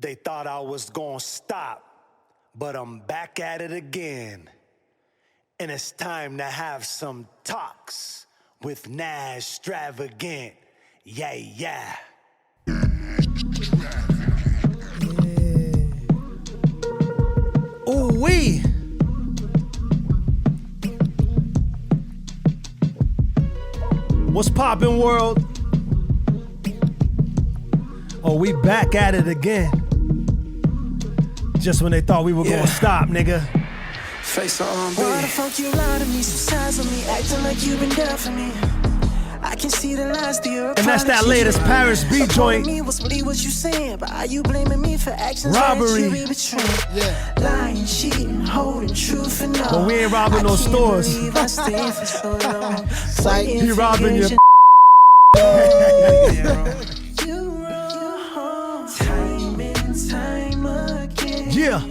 They thought I was gonna stop, but I'm back at it again. And it's time to have some talks with Nazz Travagant. Yeah, yeah. Ooh wee. What's poppin', world? Oh, we back at it again. Just when they thought we were gonna stop, nigga. Face on Why the fuck you lie to me, some size on me, acting like you been there for me. I can see the last of your And that's that latest Paris B joint. Me was believe what you saying, but are you blaming me for actions Robbery. that you be betraying? Lying, cheating, holding truth and all. But we ain't robbing no stores. I stayed for so long. He robbing your You wrong, time and time again. Yeah.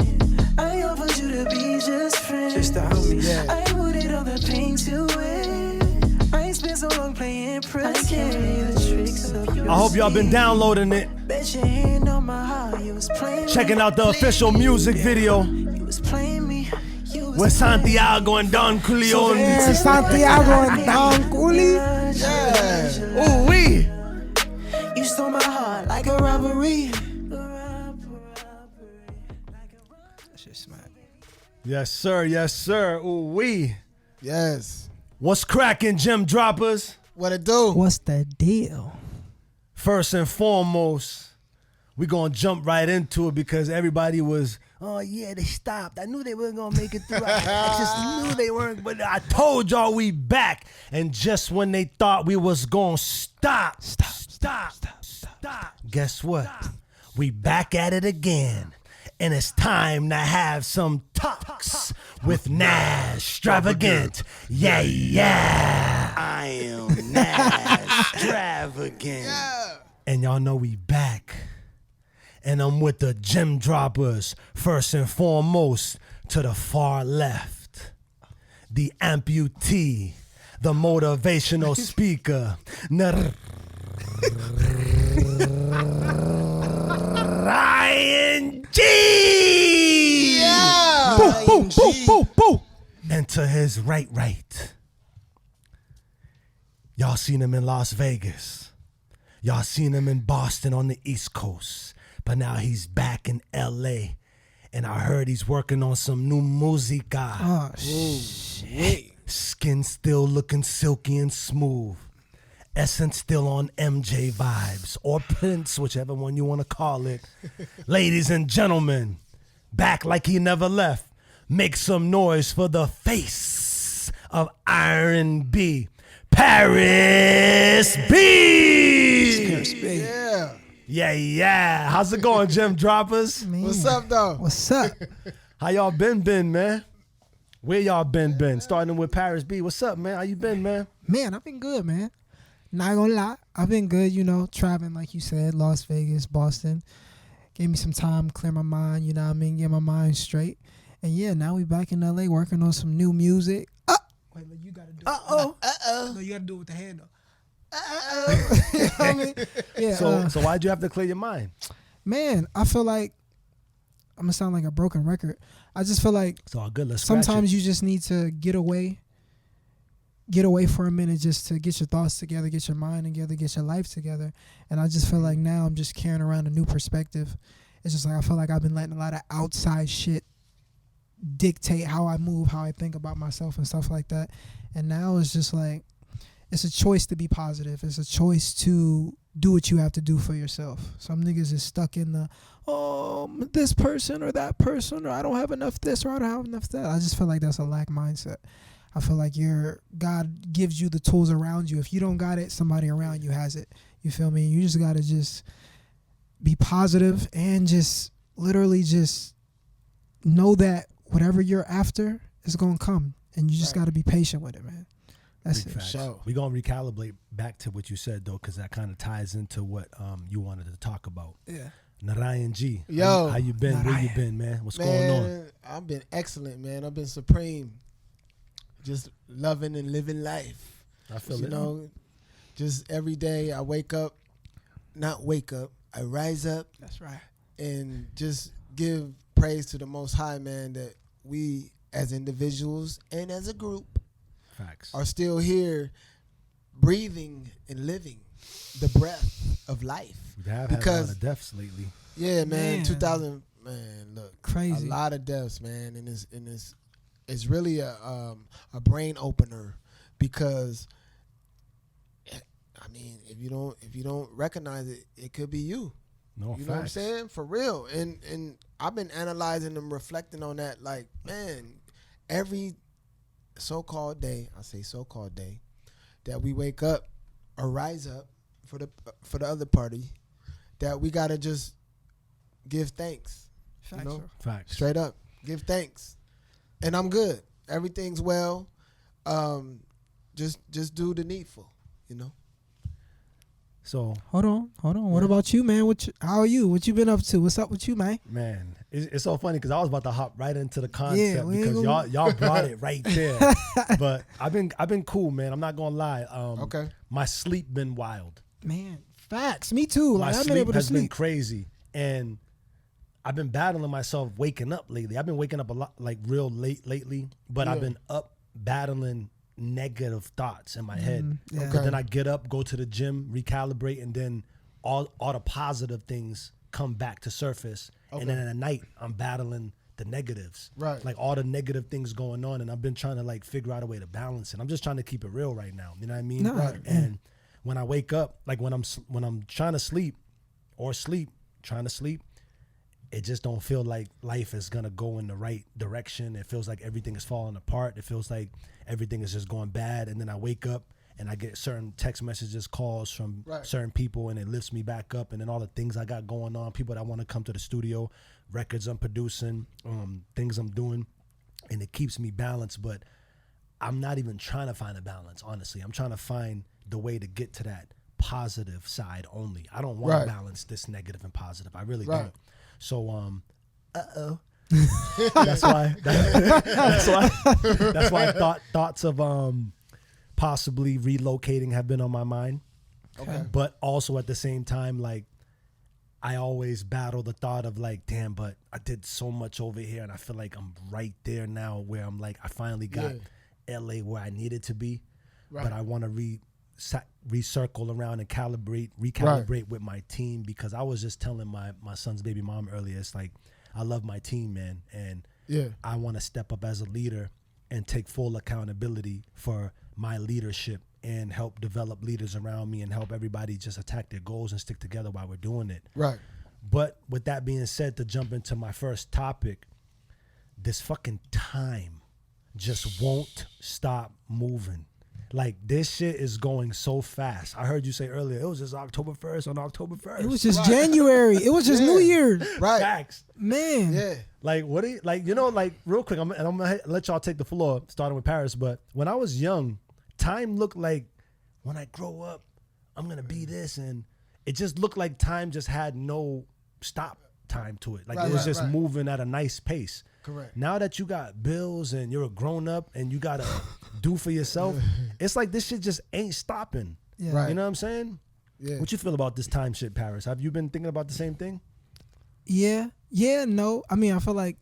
I offered you to be just friends. Just to help me, I wanted all the pain to win. I spent so long playing pretend. The tricks of your I hope y'all been downloading it. Bet your hand on my heart, you was playing Checking out the official music video You was playing me. You was with Santiago and Don Corleone. Yeah, Santiago and Don Cooley. Ooh wee. You stole my heart like a robbery. Yes, sir. Yes, sir. Ooh wee. Yes. What's cracking, gem droppers? What it do? What's the deal? First and foremost, we gonna jump right into it because everybody was, oh yeah, they stopped. I knew they weren't gonna make it through. I just knew they weren't, but I told y'all we back. And just when they thought we was gonna stop. Guess what? We back at it again. And it's time to have some talks with Nazz Travagant. Yeah, yeah. I am Nazz Travagant. And y'all know we back. And I'm with the gem droppers. First and foremost, to the far left, the amputee, the motivational speaker, Narayana. Yeah. Boo, boo, boo, boo, boo. And to his right, y'all seen him in Las Vegas. Y'all seen him in Boston on the East Coast. But now he's back in LA. And I heard he's working on some new musica. Oh, shit. Skin still looking silky and smooth. Essence still on MJ vibes. Or Prince, whichever one you want to call it. Ladies and gentlemen, back like he never left. Make some noise for the face of R&B. Paris B. Yeah. Yeah, yeah. How's it going, gem droppers? Man. What's up, though? What's up? How y'all been, man? Where y'all been? Starting with Paris B. What's up, man? How you been, man? Man, I've been good, man. Not gonna lie. I've been good, traveling, like you said, Las Vegas, Boston. Gave me some time, clear my mind, you know what I mean? Get my mind straight. And yeah, now we back in LA working on some new music. Wait, you gotta do it. No, you gotta do it with the hand, though. You know what I mean? Yeah, So why'd you have to clear your mind? man, I feel like I'm gonna sound like a broken record. I just feel like It's all good. Let's scratch sometimes it. you just need to get away for a minute just to get your thoughts together, get your mind together, get your life together. And I just feel like now I'm just carrying around a new perspective. It's just like I feel like I've been letting a lot of outside shit dictate how I move, how I think about myself and stuff like that. And now it's just like, it's a choice to be positive. It's a choice to do what you have to do for yourself. Some niggas is stuck in the, this person or that person, or I don't have enough this or I don't have enough that. I just feel like that's a lack mindset. I feel like God gives you the tools around you. If you don't got it, somebody around you has it. You feel me? You just got to just be positive and just literally just know that whatever you're after is going to come. And you just got to be patient with it, man. That's Big it. facts. Sure. We're going to recalibrate back to what you said, though, because that kind of ties into what you wanted to talk about. Yeah. Narayan G. Yo. How you been? Where you been, man? What's going on? Man, I've been excellent, man. I've been supreme. Just loving and living life. I feel You it. know, just every day I wake up, I rise up, That's right. and just give praise to the Most High, man, that we as individuals and as a group Facts. are still here breathing and living the breath of life. We have had a Because- lot of deaths lately. Yeah, man. Man. 2000, man. Look, Crazy. a lot of deaths, man, and it's really a brain opener because, I mean, if you don't recognize it, it could be you. No, You know what I'm facts. saying? For real. And I've been analyzing and reflecting on that. Like, man, every so-called day, I say so-called day, that we wake up or rise up for the other party, that we gotta just give thanks. You know? Facts. Straight up, give thanks. And I'm good. Everything's well. Just do the needful. You know. So, Hold on. What about you, man? How are you? What you been up to? What's up with you, man? man, it's so funny because I was about to hop right into the concept we ain't because gonna- y'all brought it right there. But I've been cool, man. I'm not gonna lie. Okay. My sleep been wild. Man, facts. Me too. My Like, I've been sleep able to has been sleep. crazy, and I've been battling myself waking up lately. I've been waking up a lot, like real late lately, but I've Yeah. been up battling negative thoughts in my head. yeah. But then I get up, go to the gym, recalibrate, and then all the positive things come back to surface. And then at night, I'm battling the negatives. Right. Like all the negative things going on, and I've been trying to like figure out a way to balance it. I'm just trying to keep it real right now. You know what I mean? No, Right. And when I wake up, like when I'm trying to sleep, it just don't feel like life is gonna go in the right direction. It feels like everything is falling apart. It feels like everything is just going bad. And then I wake up and I get certain text messages, calls from Right. certain people, and it lifts me back up. And then all the things I got going on, people that want to come to the studio, records I'm producing, things I'm doing, and it keeps me balanced. But I'm not even trying to find a balance, honestly. I'm trying to find the way to get to that positive side only. I don't want Right. to balance this negative and positive. I really Right. don't. So, that's why that's why thoughts of possibly relocating have been on my mind. Okay. But also at the same time, like I always battle the thought of like, damn, but I did so much over here, and I feel like I'm right there now where I'm like, I finally got LA where I needed to be, but I want to recircle around and recalibrate with my team, because I was just telling my son's baby mom earlier, it's like, I love my team, man, and I want to step up as a leader and take full accountability for my leadership and help develop leaders around me and help everybody just attack their goals and stick together while we're doing it. Right. But with that being said, to jump into my first topic, this fucking time just won't stop moving. Like, this shit is going so fast. I heard you say earlier, it was just October 1st on October 1st. It was just January. It was just New Year's. Right. Facts. Man. Yeah. Like, what do you, like, you know, like, real quick, I'm going to let y'all take the floor, starting with Paris, but when I was young, time looked like, when I grow up, I'm going to be this, and it just looked like time just had no stop time to it. Like, it was just moving at a nice pace. Correct. Now that you got bills and you're a grown up and you got to do for yourself, it's like this shit just ain't stopping. Yeah. Right. You know what I'm saying? Yeah. What you feel about this time shit, Paris? Have you been thinking about the same thing? Yeah, no. I mean, I feel like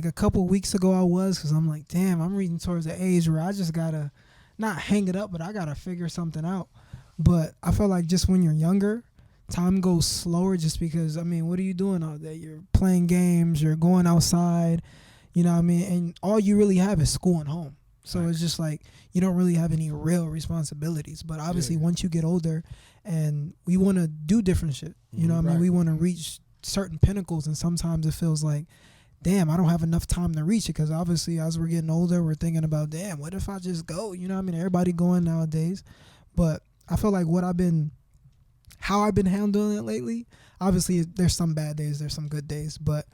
a couple weeks ago I was, because I'm like, damn, I'm reaching towards the age where I just gotta not hang it up, but I gotta figure something out. But I feel like just when you're younger, time goes slower, just because, I mean, what are you doing all day? You're playing games, you're going outside, you know what I mean? And all you really have is school and home. So it's just like you don't really have any real responsibilities. But obviously once you get older and we want to do different shit, you know what I mean? We want to reach certain pinnacles, and sometimes it feels like, damn, I don't have enough time to reach it, because obviously as we're getting older, we're thinking about, damn, what if I just go? You know what I mean? Everybody going nowadays. But I feel like how I've been handling it lately, obviously there's some bad days, there's some good days, but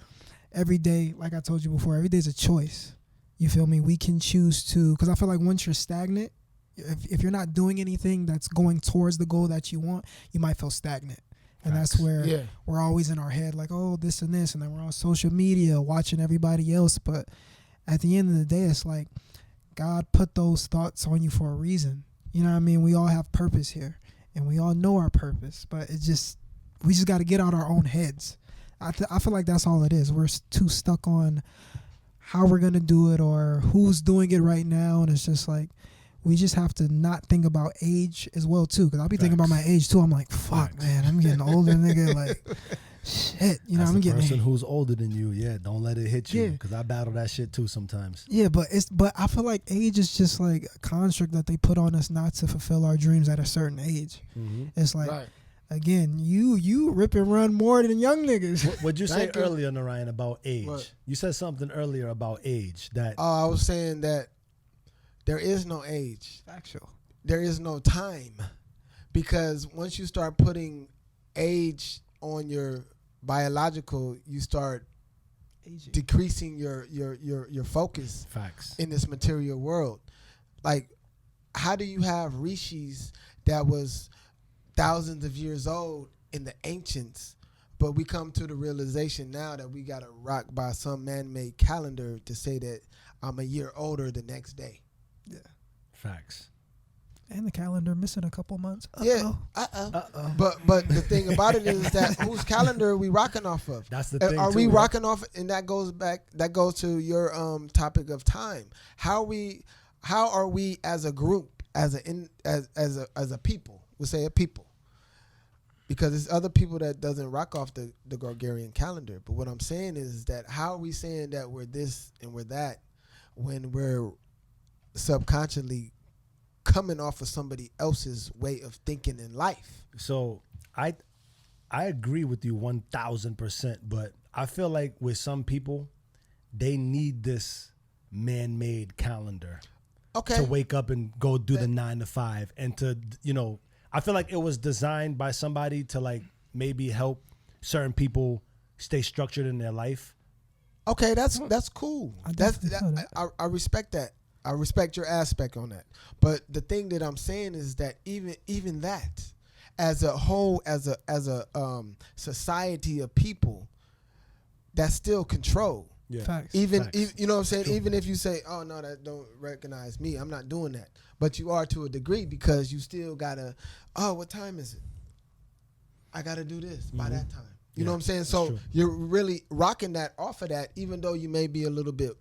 every day, like I told you before, every day is a choice. You feel me? We can choose to, because I feel like once you're stagnant, if you're not doing anything that's going towards the goal that you want, you might feel stagnant. And that's where we're always in our head, like, oh, this and this, and then we're on social media watching everybody else. But at the end of the day, it's like God put those thoughts on you for a reason. You know what I mean? We all have purpose here, and we all know our purpose, but we just got to get out our own heads I feel like that's all it is. We're too stuck on how we're gonna do it or who's doing it right now, and it's just like we just have to not think about age as well too. Because I'll be thinking about my age too. I'm like, fuck, man, I'm getting older, nigga. Like, shit, you know, That's I'm the getting person who's older than you. Yeah, don't let it hit you. Yeah. Because I battle that shit too sometimes. Yeah, but I feel like age is just like a construct that they put on us not to fulfill our dreams at a certain age. Mm-hmm. It's like, Right. again, you rip and run more than young niggas. What'd you say Thank you. earlier, Narayana, about age? What? You said something earlier about age that I was saying that there is no age. Factual. There is no time, because once you start putting age on your biological, you start Aging. decreasing your focus facts. in this material world. Like, how do you have rishis that was thousands of years old in the ancients, but we come to the realization now that we got to rock by some man-made calendar to say that I'm a year older the next day. Yeah. Facts. And the calendar missing a couple months. Yeah. But the thing about it is that whose calendar are we rocking off of? That's the thing. Are too, we right? rocking off? And that goes to your topic of time. How are we as a group, as a people? We'll say a people, because there's other people that doesn't rock off the Gregorian calendar. But what I'm saying is that how are we saying that we're this and we're that when we're subconsciously coming off of somebody else's way of thinking in life? So I agree with you 1,000%, but I feel like with some people, they need this man-made calendar Okay. to wake up and go do the 9 to 5 and to, you know, I feel like it was designed by somebody to like maybe help certain people stay structured in their life. Okay, that's cool. I That's definitely feel that. I respect that. I respect your aspect on that. But the thing that I'm saying is that even that, as a whole, as a society of people, that's still control. Yeah. Facts. You know what I'm saying? True. Even if you say, oh no, that don't recognize me, I'm not doing that. But you are to a degree, because you still gotta, oh, what time is it? I gotta do this by that time. You know what I'm saying? So true. you're really rocking that off of that, even though you may be a little bit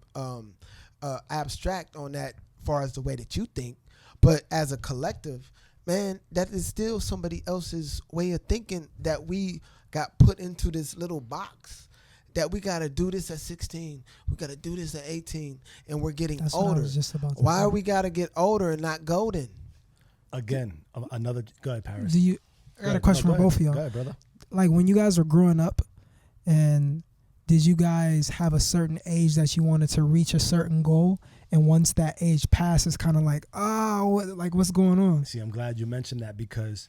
abstract on that far as the way that you think. But as a collective, man, that is still somebody else's way of thinking that we got put into this little box. That we got to do this at 16. We got to do this at 18. And we're getting That's what I older. was just about to Why say. are we got to get older and not golden? Again, another. Go ahead, Paris. I got a question No, for go both of ahead. y'all. Go ahead, brother. Like when you guys were growing up, and did you guys have a certain age that you wanted to reach a certain goal? And once that age passes, kind of like, what's going on? See, I'm glad you mentioned that, because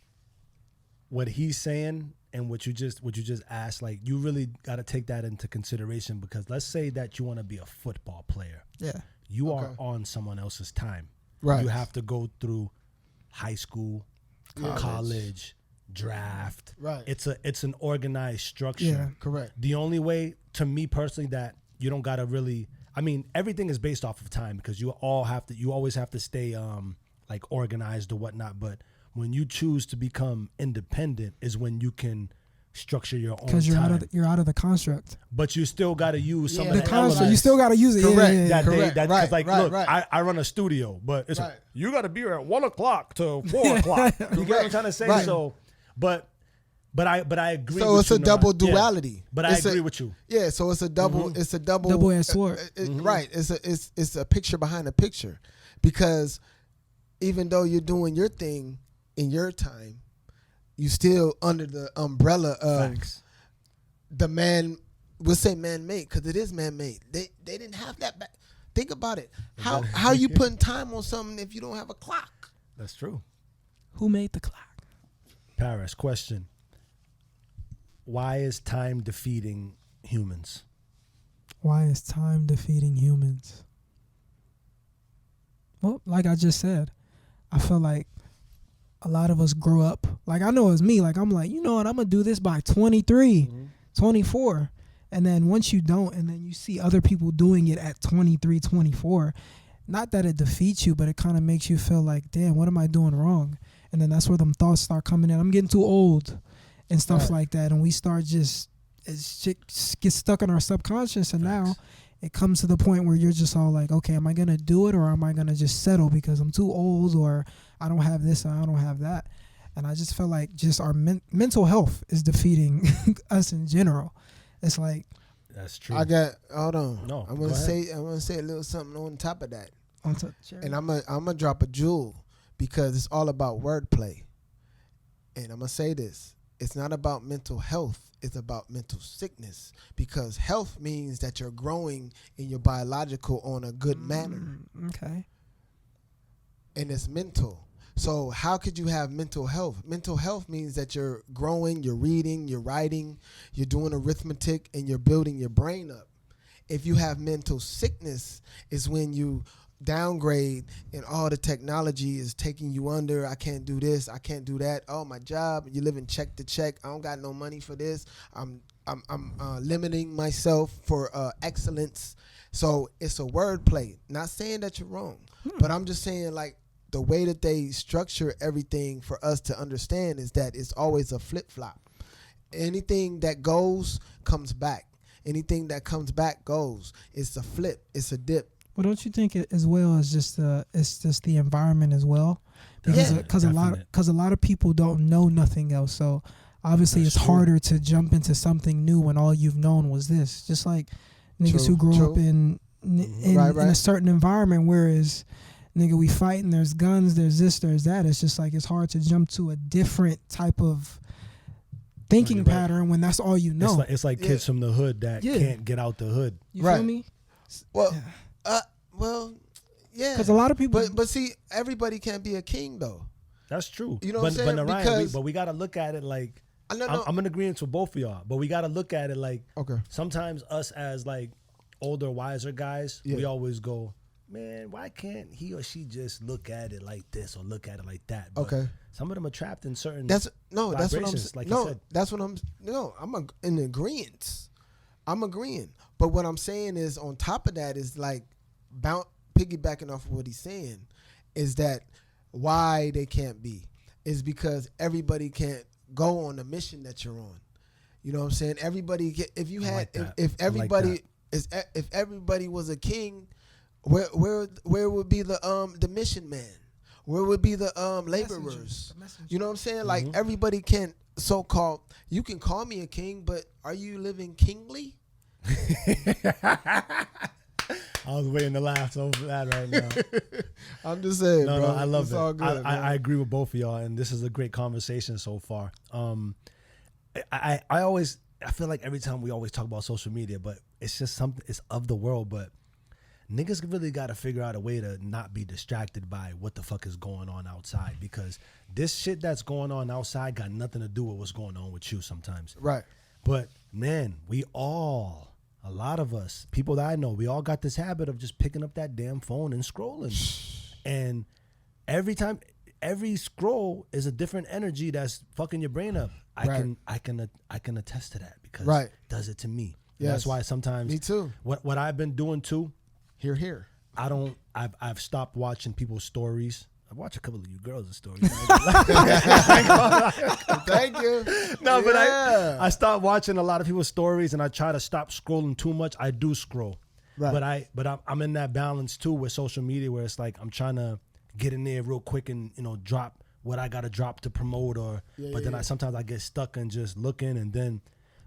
what he's saying and what you just asked, like, you really got to take that into consideration, because let's say that you want to be a football player. Yeah. You are on someone else's time. Right. You have to go through high school, college, draft. Right. It's an organized structure. Yeah. Correct. The only way, to me personally, that you don't gotta really, I mean, everything is based off of time, because you always have to stay like organized or whatnot. But when you choose to become independent is when you can structure your own Because time. you're out of the construct. But you still gotta use some Yeah. of The the construct. You elements still got to use it. Correct. Yeah. that Correct. they, that, Right, 'cause like, right, look, right. I run a studio, but it's Right. you got to be here at 1 o'clock to 4 o'clock. You get what I'm trying to say? Right. So, but I agree. So with it's you, a double Nora. Yeah. duality. But I It's agree with you. Yeah, so it's a double. It's a double. Double-edged sword. Right. It's a picture behind a picture, because even though you're doing your thing in your time, you still under the umbrella of Facts. the man. We'll say man-made, because it is man-made. They didn't have that back. Think about it. How you putting time on something if you don't have a clock? That's true. Who made the clock? Paris, question. Why is time defeating humans? Why is time defeating humans? Well, like I just said, I feel like a lot of us grow up. Like I know it's me. Like I'm like, you know what? I'm going to do this by 23, 24. And then once you don't, and then you see other people doing it at 23, 24, not that it defeats you, but it kind of makes you feel like, damn, what am I doing wrong? And then that's where them thoughts start coming in. I'm getting too old and stuff like that. And we start just shit gets stuck in our subconscious, and now it comes to the point where you're just all like, okay, am I gonna do it or am I gonna just settle because I'm too old or I don't have this or I don't have that? And I just feel like just our mental health is defeating us in general. It's like, that's true. Hold on. No, I'm gonna say a little something on top of that. And I'm gonna drop a jewel because it's all about wordplay. And I'm gonna say this: it's not about mental health; it's about mental sickness. Because health means that you're growing in your biological on a good manner. Okay. And it's mental. So how could you have mental health? Mental health means that you're growing, you're reading, you're writing, you're doing arithmetic, and you're building your brain up. If you have mental sickness, it's when you downgrade and all the technology is taking you under. I can't do this, I can't do that. Oh, my job, you're living check to check. I don't got no money for this. I'm limiting myself for excellence. So it's a wordplay. Not saying that you're wrong, but I'm just saying like the way that they structure everything for us to understand is that it's always a flip-flop. Anything that goes comes back. Anything that comes back goes. It's a flip. It's a dip. Well, don't you think it as well as just it's just the environment as well? Because a lot of people don't know nothing else. So obviously it's harder to jump into something new when all you've known was this. Just like niggas who grow up in a certain environment, whereas nigga, we fight and there's guns, there's this, there's that. It's just like it's hard to jump to a different type of thinking pattern when that's all you know. It's like kids from the hood that can't get out the hood. You feel me? Well, yeah. Because a lot of people, but see, everybody can't be a king though. That's true. You know what I'm saying? But Narayana, but we gotta look at it like no. I'm in agreement with both of y'all. But we gotta look at it like sometimes us as like older, wiser guys, we always go, man, why can't he or she just look at it like this or look at it like that? But some of them are trapped in certain that's what I'm like you said. That's what I'm in agreement. I'm agreeing. But what I'm saying is on top of that is like piggybacking off of what he's saying is that why they can't be is because everybody can't go on the mission that you're on. You know what I'm saying? Everybody if you had if everybody if everybody was a king, where would be the mission man? Where would be the laborers? You know what I'm saying? Like everybody can so-called, you can call me a king, but are you living kingly? I was waiting to laugh over that right now. I'm just saying, bro. No, I love it's it. All good, I agree with both of y'all, and this is a great conversation so far. I feel like every time we always talk about social media, but it's just something, it's of the world, but niggas really got to figure out a way to not be distracted by what the fuck is going on outside, because this shit that's going on outside got nothing to do with what's going on with you sometimes. Right. But man, a lot of us, people that I know, we all got this habit of just picking up that damn phone and scrolling. And every scroll is a different energy that's fucking your brain up. I can attest to that because it does it to me. Yes. That's why sometimes me too. What I've been doing too. Here. I've stopped watching people's stories. I watch a couple of you girls' stories. Thank you. No, but I stopped watching a lot of people's stories, and I try to stop scrolling too much. I do scroll, but I'm in that balance too with social media, where it's like I'm trying to get in there real quick and drop what I gotta drop to promote, but then sometimes I get stuck and just looking, and then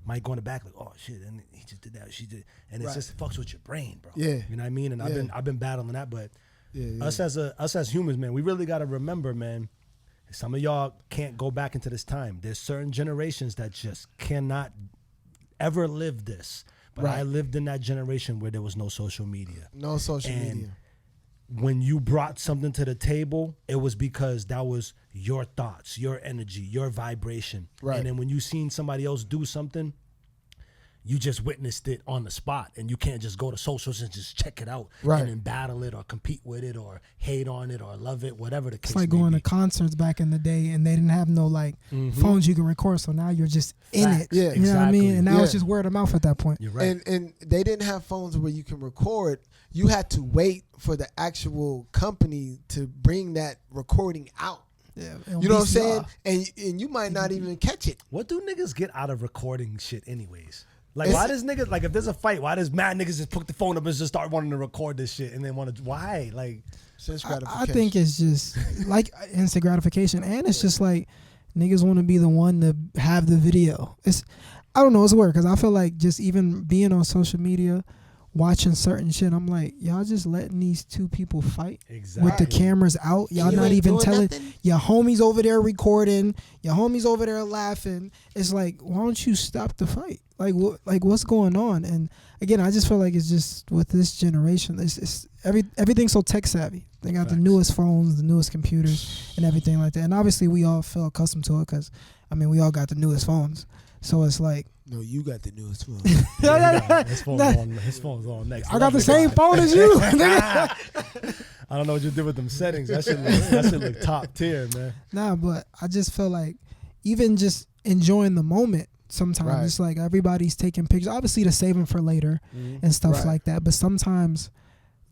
might go in the back like, oh shit, and he just did that, she did, and it just fucks with your brain, bro. Yeah, you know what I mean. And I've been battling that, but. Us as humans, man, we really got to remember, man, some of y'all can't go back into this time. There's certain generations that just cannot ever live this. But I lived in that generation where there was no social media. No social media. When you brought something to the table, it was because that was your thoughts, your energy, your vibration. Right. And then when you seen somebody else do something, you just witnessed it on the spot, and you can't just go to socials and just check it out and then battle it or compete with it or hate on it or love it, whatever the case may be. It's like going to concerts back in the day, and they didn't have no phones you can record, so now you're just in it. Yeah, you know what I mean? And now it's just word of mouth at that point. You're right. And they didn't have phones where you can record. You had to wait for the actual company to bring that recording out. Yeah, You know what I'm saying? VCR. And you might not even catch it. What do niggas get out of recording shit anyways? Like, It's- why does niggas, like, if there's a fight, why does mad niggas just put the phone up and just start wanting to record this shit and then want to, why? Like, Sense I gratification. think it's just like instant gratification, and it's just like niggas want to be the one to have the video. I don't know, it's weird because I feel like just even being on social media, watching certain shit, I'm like, y'all just letting these two people fight exactly. with the cameras out. Y'all You not ain't even doing telling nothing? your homies over there recording, your homies over there laughing. It's like, why don't you stop the fight? Like what's going on? And again, I just feel like it's just with this generation, it's everything's so tech savvy. They got the Facts. newest phones, the newest computers, and everything like that. And obviously, we all feel accustomed to it because, I mean, we all got the newest phones. So it's like, No, you got the newest phone. His phone's on next. I got the same phone as you. I don't know what you did with them settings. That shit look top tier, man. Nah, but I just feel like even just enjoying the moment sometimes Right. it's like everybody's taking pictures, obviously to save them for later and stuff Right. like that. But sometimes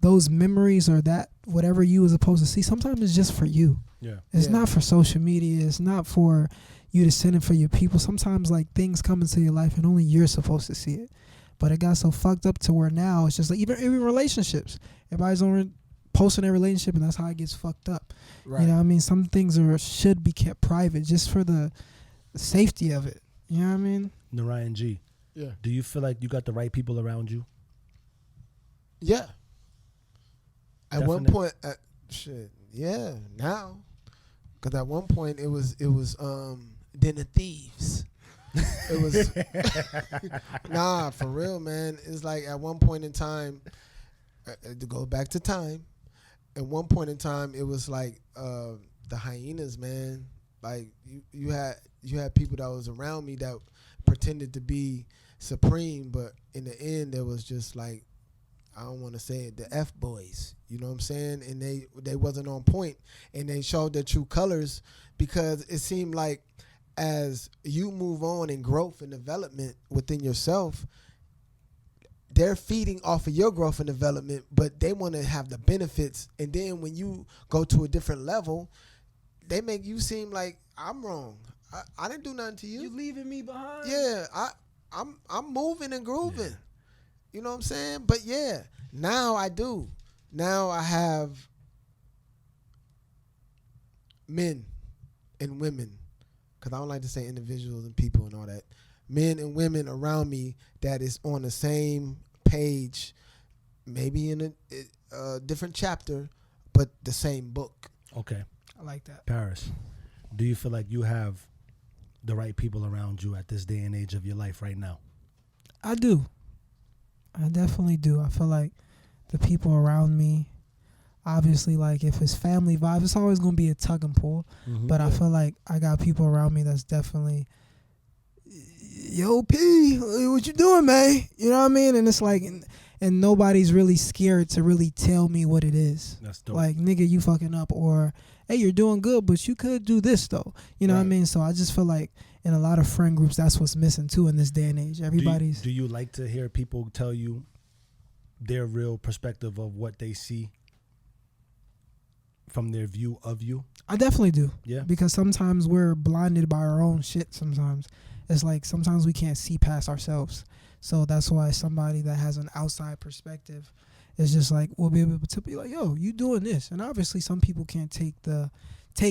those memories or that whatever you was supposed to see, sometimes it's just for you. Yeah. It's Yeah. not for social media. It's not for you to send it for your people. Sometimes like things come into your life and only you're supposed to see it. But it got so fucked up to where now it's just like even relationships. Everybody's posting their relationship and that's how it gets fucked up. Right. You know what I mean? Some things should be kept private just for the safety of it. You know what I mean? Narayan G, Yeah. do you feel like you got the right people around you? Yeah. At one Definite. point, shit. Yeah. Now, because at one point it was Den of Thieves. It was nah, for real, man. It's like at one point in time, to go back to time. At one point in time, it was like the hyenas, man. Like you had people that was around me that pretended to be supreme, but in the end, there was just like, I don't want to say it, the F boys. You know what I'm saying? And they wasn't on point, and they showed their true colors because it seemed like as you move on in growth and development within yourself, they're feeding off of your growth and development, but they want to have the benefits. And then when you go to a different level, they make you seem like I'm wrong. I didn't do nothing to you. You leaving me behind? Yeah, I'm moving and grooving. Yeah. You know what I'm saying? But yeah, now I do. Now I have men and women, because I don't like to say individuals and people and all that. Men and women around me that is on the same page, maybe in a different chapter, but the same book. Okay. I like that. Paris, do you feel like you have the right people around you at this day and age of your life right now? I do. I definitely do. I feel like the people around me, obviously, like if it's family vibes, it's always going to be a tug and pull. Mm-hmm. But I feel like I got people around me that's definitely, yo, P, what you doing, man? You know what I mean? And it's like, and nobody's really scared to really tell me what it is. That's dope. Like, nigga, you fucking up, or hey, you're doing good, but you could do this though. You know what I mean? So I just feel like in a lot of friend groups, that's what's missing too in this day and age. Everybody's. Do you like to hear people tell you their real perspective of what they see from their view of you? I definitely do. Yeah. Because sometimes we're blinded by our own shit sometimes. It's like sometimes we can't see past ourselves. So that's why somebody that has an outside perspective is just like, we'll be able to be like, yo, you doing this. And obviously some people can't take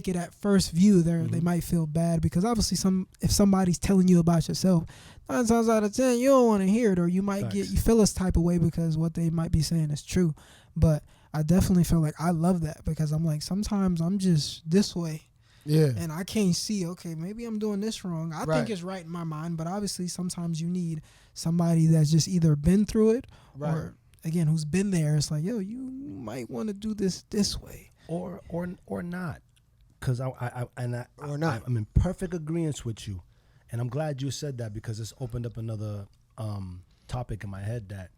it at first view. They might feel bad because obviously if somebody's telling you about yourself, 9 times out of 10 you don't want to hear it, or you might you feel this type of way because what they might be saying is true. But I definitely feel like I love that because I'm like, sometimes I'm just this way. Yeah. And I can't see, okay, maybe I'm doing this wrong. I think it's right in my mind, but obviously sometimes you need somebody that's just either been through it or again, who's been there. It's like, yo, you might want to do this way. Or not. Because I'm in perfect agreement with you, and I'm glad you said that because it's opened up another topic in my head that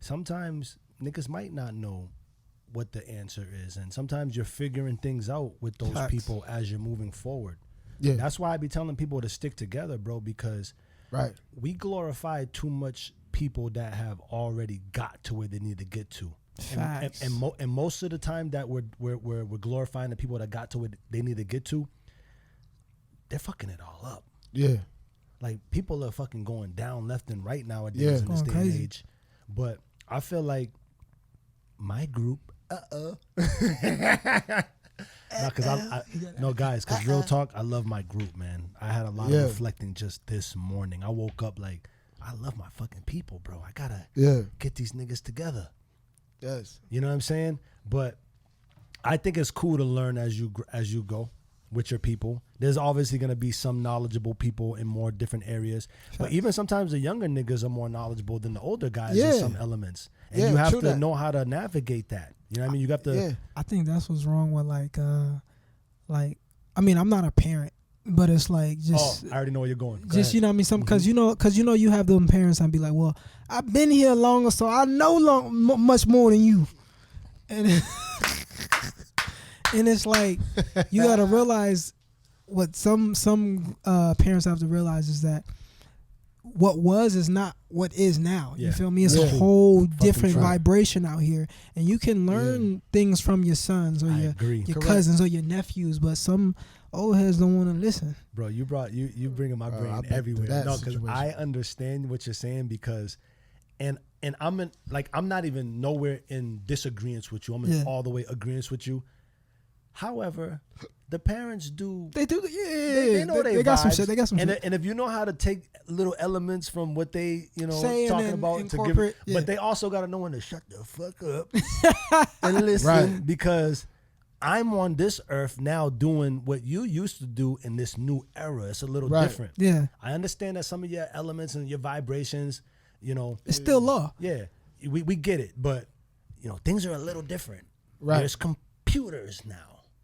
sometimes niggas might not know what the answer is, and sometimes you're figuring things out with those people as you're moving forward. Yeah, that's why I be telling people to stick together, bro, because we glorify too much people that have already got to where they need to get to. Facts. And most of the time that we're glorifying the people that got to what they need to get to, they're fucking it all up. Yeah. Like, people are fucking going down left and right nowadays in this Going day and crazy. age. But I feel like my group, guys, because real talk, I love my group, man. I had a lot of reflecting just this morning. I woke up like, I love my fucking people, bro. I gotta get these niggas together. Yes. You know what I'm saying? But I think it's cool to learn as you go with your people. There's obviously going to be some knowledgeable people in more different areas. But even sometimes the younger niggas are more knowledgeable than the older guys in some elements. And you have to know how to navigate that. You know what I mean? You have to. Yeah. I think that's what's wrong with I mean, I'm not a parent, but it's like just. I already know where you're going. Go Just ahead. you know what I mean, some because you have them parents and be like, well, I've been here longer, so I know much more than you, and and it's like you gotta realize what some parents have to realize is that what was is not what is now. You feel me? It's a whole different vibration out here, and you can learn things from your sons or your cousins or your nephews, but some old heads don't want to listen. Bro, you bringing my brain everywhere. No, because I understand what you're saying because, and I'm not even nowhere in disagreement with you. I'm in all the way agreement with you. However, the parents do. They do. They know they got some shit. They got some shit. And if you know how to take little elements from what they, Say talking about to give it, but they also got to know when to shut the fuck up and listen because I'm on this earth now doing what you used to do in this new era. It's a little different. Yeah. I understand that some of your elements and your vibrations, it's still law. Yeah, we get it, but things are a little different. Right. There's computers now.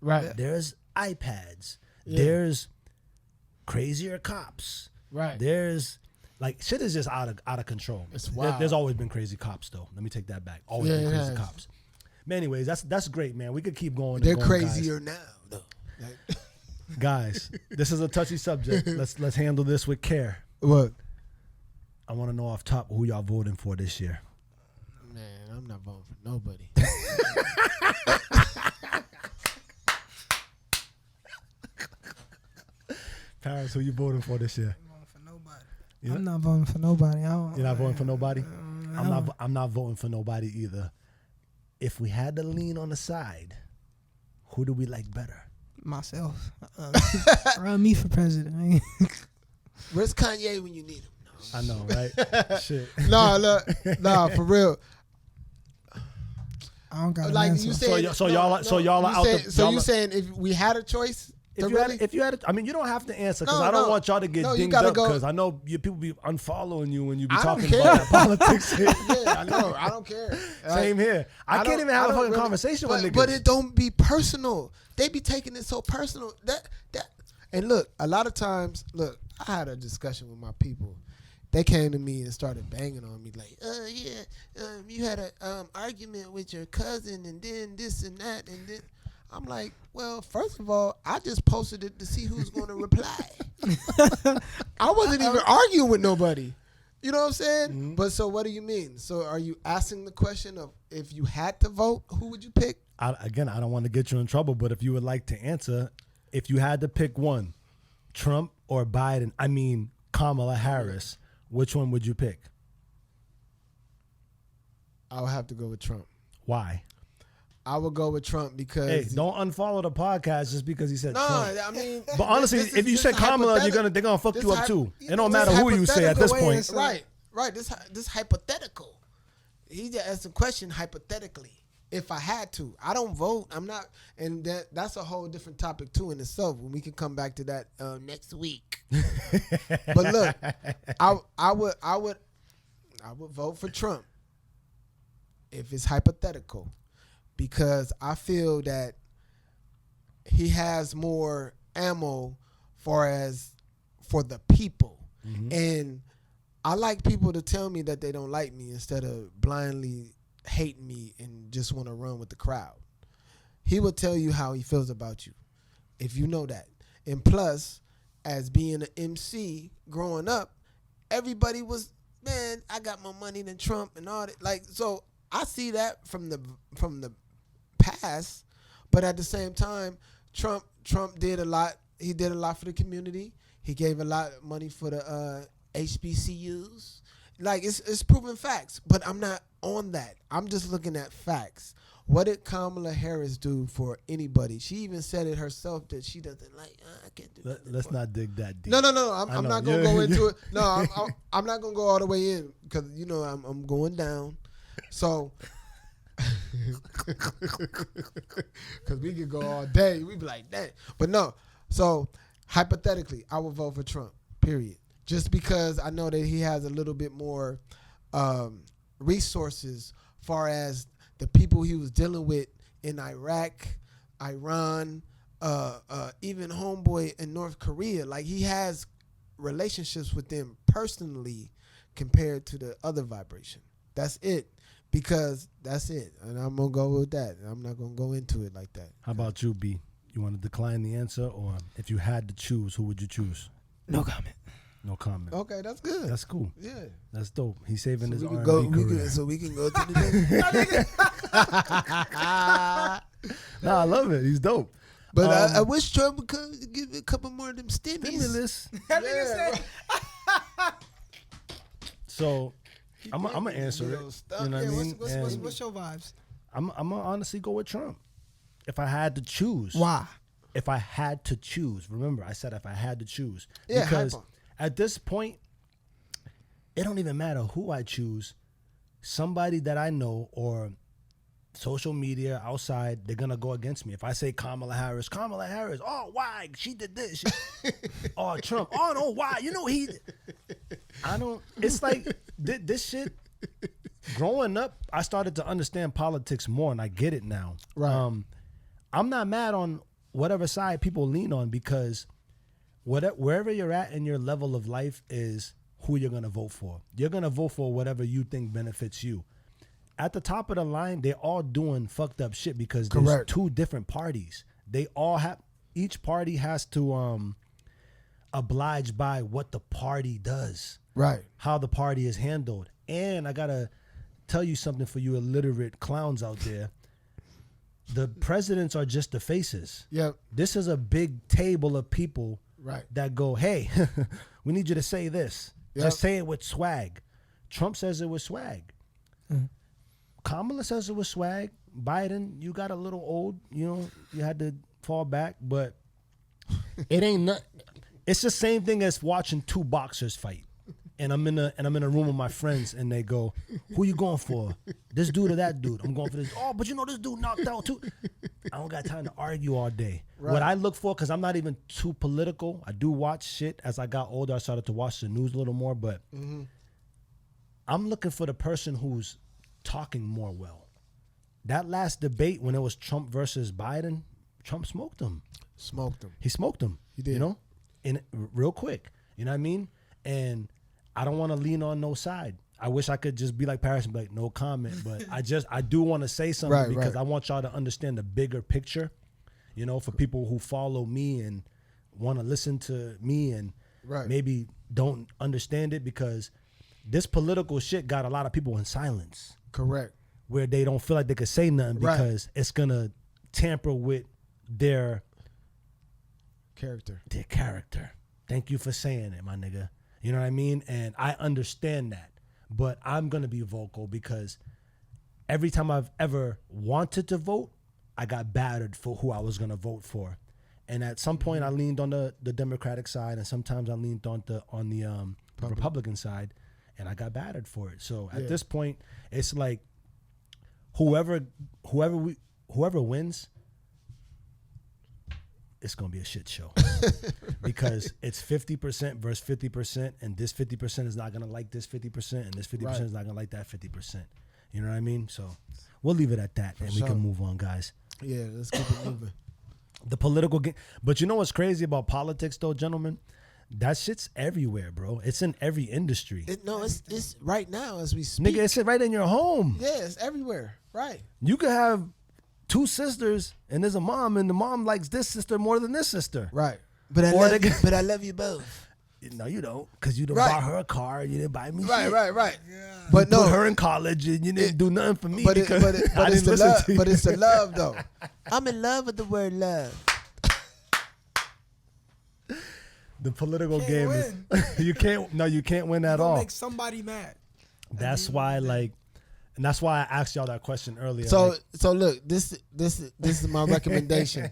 Right. There's iPads. There's crazier cops. Right. There's shit is just out of control. It's wild. There's always been crazy cops though. Let me take that back. Always been crazy cops. But anyways, that's great, man. We could keep going. They're and going, crazier now, though. Guys, this is a touchy subject. Let's handle this with care. What? I want to know off top who y'all voting for this year. Man, I'm not voting for nobody. Paris, who you voting for this year? I'm not voting for nobody. You're not voting for nobody? I'm not voting for nobody either. If we had to lean on the side, who do we like better? Myself. Run me for president. Where's Kanye when you need him? I know, right? Shit. Nah, for real. I don't got an Like answer. you saying, So y'all are out the. So you saying if we had a choice? If you had, I mean, you don't have to answer because I don't want y'all to get dinged up because I know people be unfollowing you when you be talking about that politics shit. Yeah, I know. I don't care. Same here. I can't even have a fucking conversation with niggas. But it don't be personal. They be taking it so personal. And look, a lot of times, I had a discussion with my people. They came to me and started banging on me like, you had an argument with your cousin and then this and that and then. I'm like, well, first of all, I just posted it to see who's going to reply. I wasn't even arguing with nobody. You know what I'm saying? Mm-hmm. But so what do you mean? So are you asking the question of if you had to vote, who would you pick? I don't want to get you in trouble, but if you would like to answer, if you had to pick one, Trump or Biden, I mean Kamala Harris, which one would you pick? I would have to go with Trump. Why? I would go with Trump because... Hey, don't unfollow the podcast just because he said Trump. I mean... But honestly, if you said Kamala, they're gonna fuck you up too. It don't matter who you say at this point. Right. This hypothetical. He just asked a question hypothetically. If I had to. I don't vote. I'm not... And that's a whole different topic too in itself. When we can come back to that next week. But look, I would vote for Trump if it's hypothetical. Because I feel that he has more ammo for the people. Mm-hmm. And I like people to tell me that they don't like me instead of blindly hating me and just want to run with the crowd. He will tell you how he feels about you, if you know that. And plus, as being an MC growing up, everybody was, man, I got more money than Trump and all that. Like, so I see that from the past, but at the same time, Trump did a lot. He did a lot for the community. He gave a lot of money for the HBCUs. Like it's proven facts, but I'm not on that. I'm just looking at facts. What did Kamala Harris do for anybody? She even said it herself that she doesn't like. I can't do that. Let's not dig that deep. No. I'm not gonna go into it. No, I'm not gonna go all the way in because I'm going down. So, because we could go all day, we'd be like that. But no. So hypothetically, I would vote for Trump. Period. Just because I know that he has a little bit more resources, far as the people he was dealing with in Iraq, Iran, even homeboy in North Korea. Like he has relationships with them personally compared to the other vibration. That's it. Because that's it. And I'm going to go with that. I'm not going to go into it like that. How about you, B? You want to decline the answer, or if you had to choose, who would you choose? No comment. No comment. Okay, that's good. That's cool. Yeah. That's dope. He's saving his R&B career. career. We can go to the next. Nah, I love it. He's dope. But I wish Trump would give a couple more of them stimulus. Stimulus. So I'm gonna answer it. You know what I mean? What's your vibes? I'm gonna honestly go with Trump. If I had to choose. Why? If I had to choose. Remember, I said if I had to choose. Yeah, because at this point, it don't even matter who I choose. Somebody that I know or social media outside, they're gonna go against me. If I say Kamala Harris, oh why? She did this. Oh, Trump, oh no, why? You know it's like this shit. Growing up, I started to understand politics more, and I get it now. Right. I'm not mad on whatever side people lean on, because wherever you're at in your level of life is who you're gonna vote for. You're gonna vote for whatever you think benefits you. At the top of the line, they're all doing fucked up shit because there's two different parties. They all have, each party has to oblige by what the party does. Right. How the party is handled. And I gotta tell you something for you illiterate clowns out there. The presidents are just the faces. Yep. This is a big table of people that go, hey, we need you to say this. Yep. Just say it with swag. Trump says it with swag. Mm-hmm. Kamala says it with swag. Biden, you got a little old. You had to fall back, but it ain't it's the same thing as watching two boxers fight. And I'm in a room with my friends, and they go, "Who you going for? This dude or that dude?" I'm going for this. Oh, but this dude knocked out too. I don't got time to argue all day. Right. What I look for, because I'm not even too political. I do watch shit. As I got older, I started to watch the news a little more, but I'm looking for the person who's talking more well. That last debate when it was Trump versus Biden, Trump smoked him. He smoked him. He did. In real quick. You know what I mean? And I don't want to lean on no side. I wish I could just be like Paris and be like, no comment. But I do want to say something because I want y'all to understand the bigger picture. For people who follow me and want to listen to me and maybe don't understand it, because this political shit got a lot of people in silence. Correct. Where they don't feel like they could say nothing because it's going to tamper with their character. Thank you for saying it, my nigga. You know what I mean? And I understand that. But I'm going to be vocal because every time I've ever wanted to vote, I got battered for who I was going to vote for. And at some point, I leaned on the Democratic side, and sometimes I leaned on the Republican side, and I got battered for it. So at this point, it's like whoever wins, it's going to be a shit show. Because it's 50% versus 50%, and this 50% is not going to like this 50%, and this 50% is not going to like that 50%. You know what I mean? So we'll leave it at that, and we can move on, guys. Yeah, let's keep it moving. The political game. But you know what's crazy about politics, though, gentlemen? That shit's everywhere, bro. It's in every industry. It's right now as we speak. Nigga, it's right in your home. Yeah, it's everywhere. Right. You could have two sisters, and there's a mom, and the mom likes this sister more than this sister. Right. But I love you both. No, you don't, because you done Right. bought her a car. You didn't buy me Right, shit. right. Yeah. But You no, put her in college, and you didn't do nothing for me but because I it's didn't the listen love. to you. But it's the love though. I'm in love with the word love. The political Can't game win. is you can't. No, you can't win at You're gonna all. make somebody mad. That's why, like, and that's why I asked y'all that question earlier. So like, so look, this is my recommendation.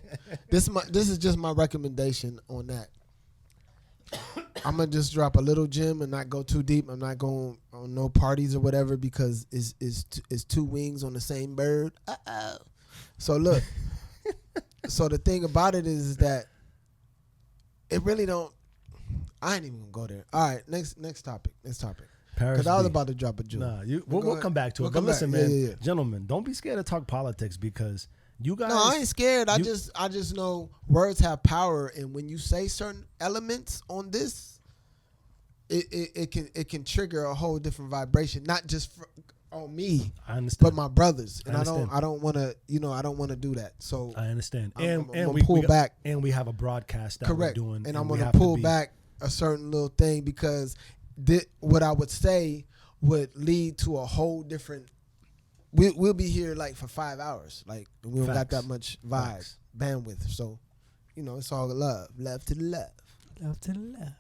This is just my recommendation on that. I'm gonna just drop a little gem and not go too deep. I'm not going on no parties or whatever because it's two wings on the same bird. So look, so the thing about it is that it really don't. I ain't even gonna go there. All right, next topic. Paris Because I was B. about to drop a joke. Nah, Go we'll ahead. come back to it. We'll But come listen, back. man, Yeah. gentlemen, don't be scared to talk politics because you guys. No, I ain't scared. I you- just know words have power, and when you say certain elements on this, it can trigger a whole different vibration, not just on me, I understand. but my brothers. And I I don't understand. want to, I don't want to do that. So I understand. I'm And gonna we pull got- back. and we have a broadcast that correct, we're doing, and I'm we gonna have to pull be- back a certain little thing because what I would say would lead to a whole different. We'll be here like for 5 hours, like and we don't got Facts. that much vibe Facts. bandwidth. So, it's all love to the love. Love to the left.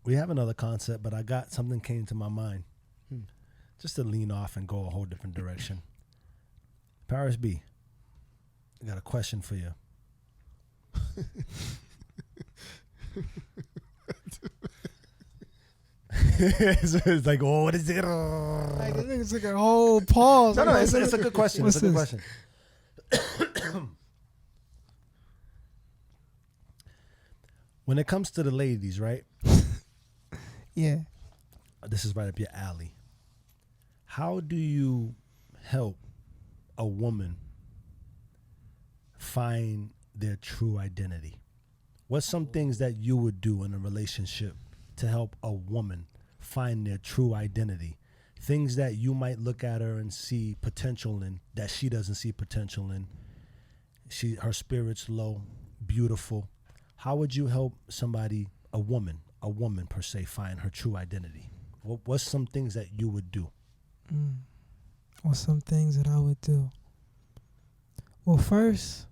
We have another concept, but I got something came to my mind. Hmm. Just to lean off and go a whole different direction. Paris B, I got a question for you. It's like, oh, what is it? Like, this nigga took a whole pause. No, Like, it's a good question. What's It's a good this? question. When it comes to the ladies, right? Yeah. This is right up your alley. How do you help a woman find their true identity? What's some things that you would do in a relationship to help a woman find their true identity? Things that you might look at her and see potential in that she doesn't see potential in. Her spirit's low, beautiful. How would you help somebody, a woman per se, find her true identity? What's some things that you would do? Or some things that I would do. Well, first,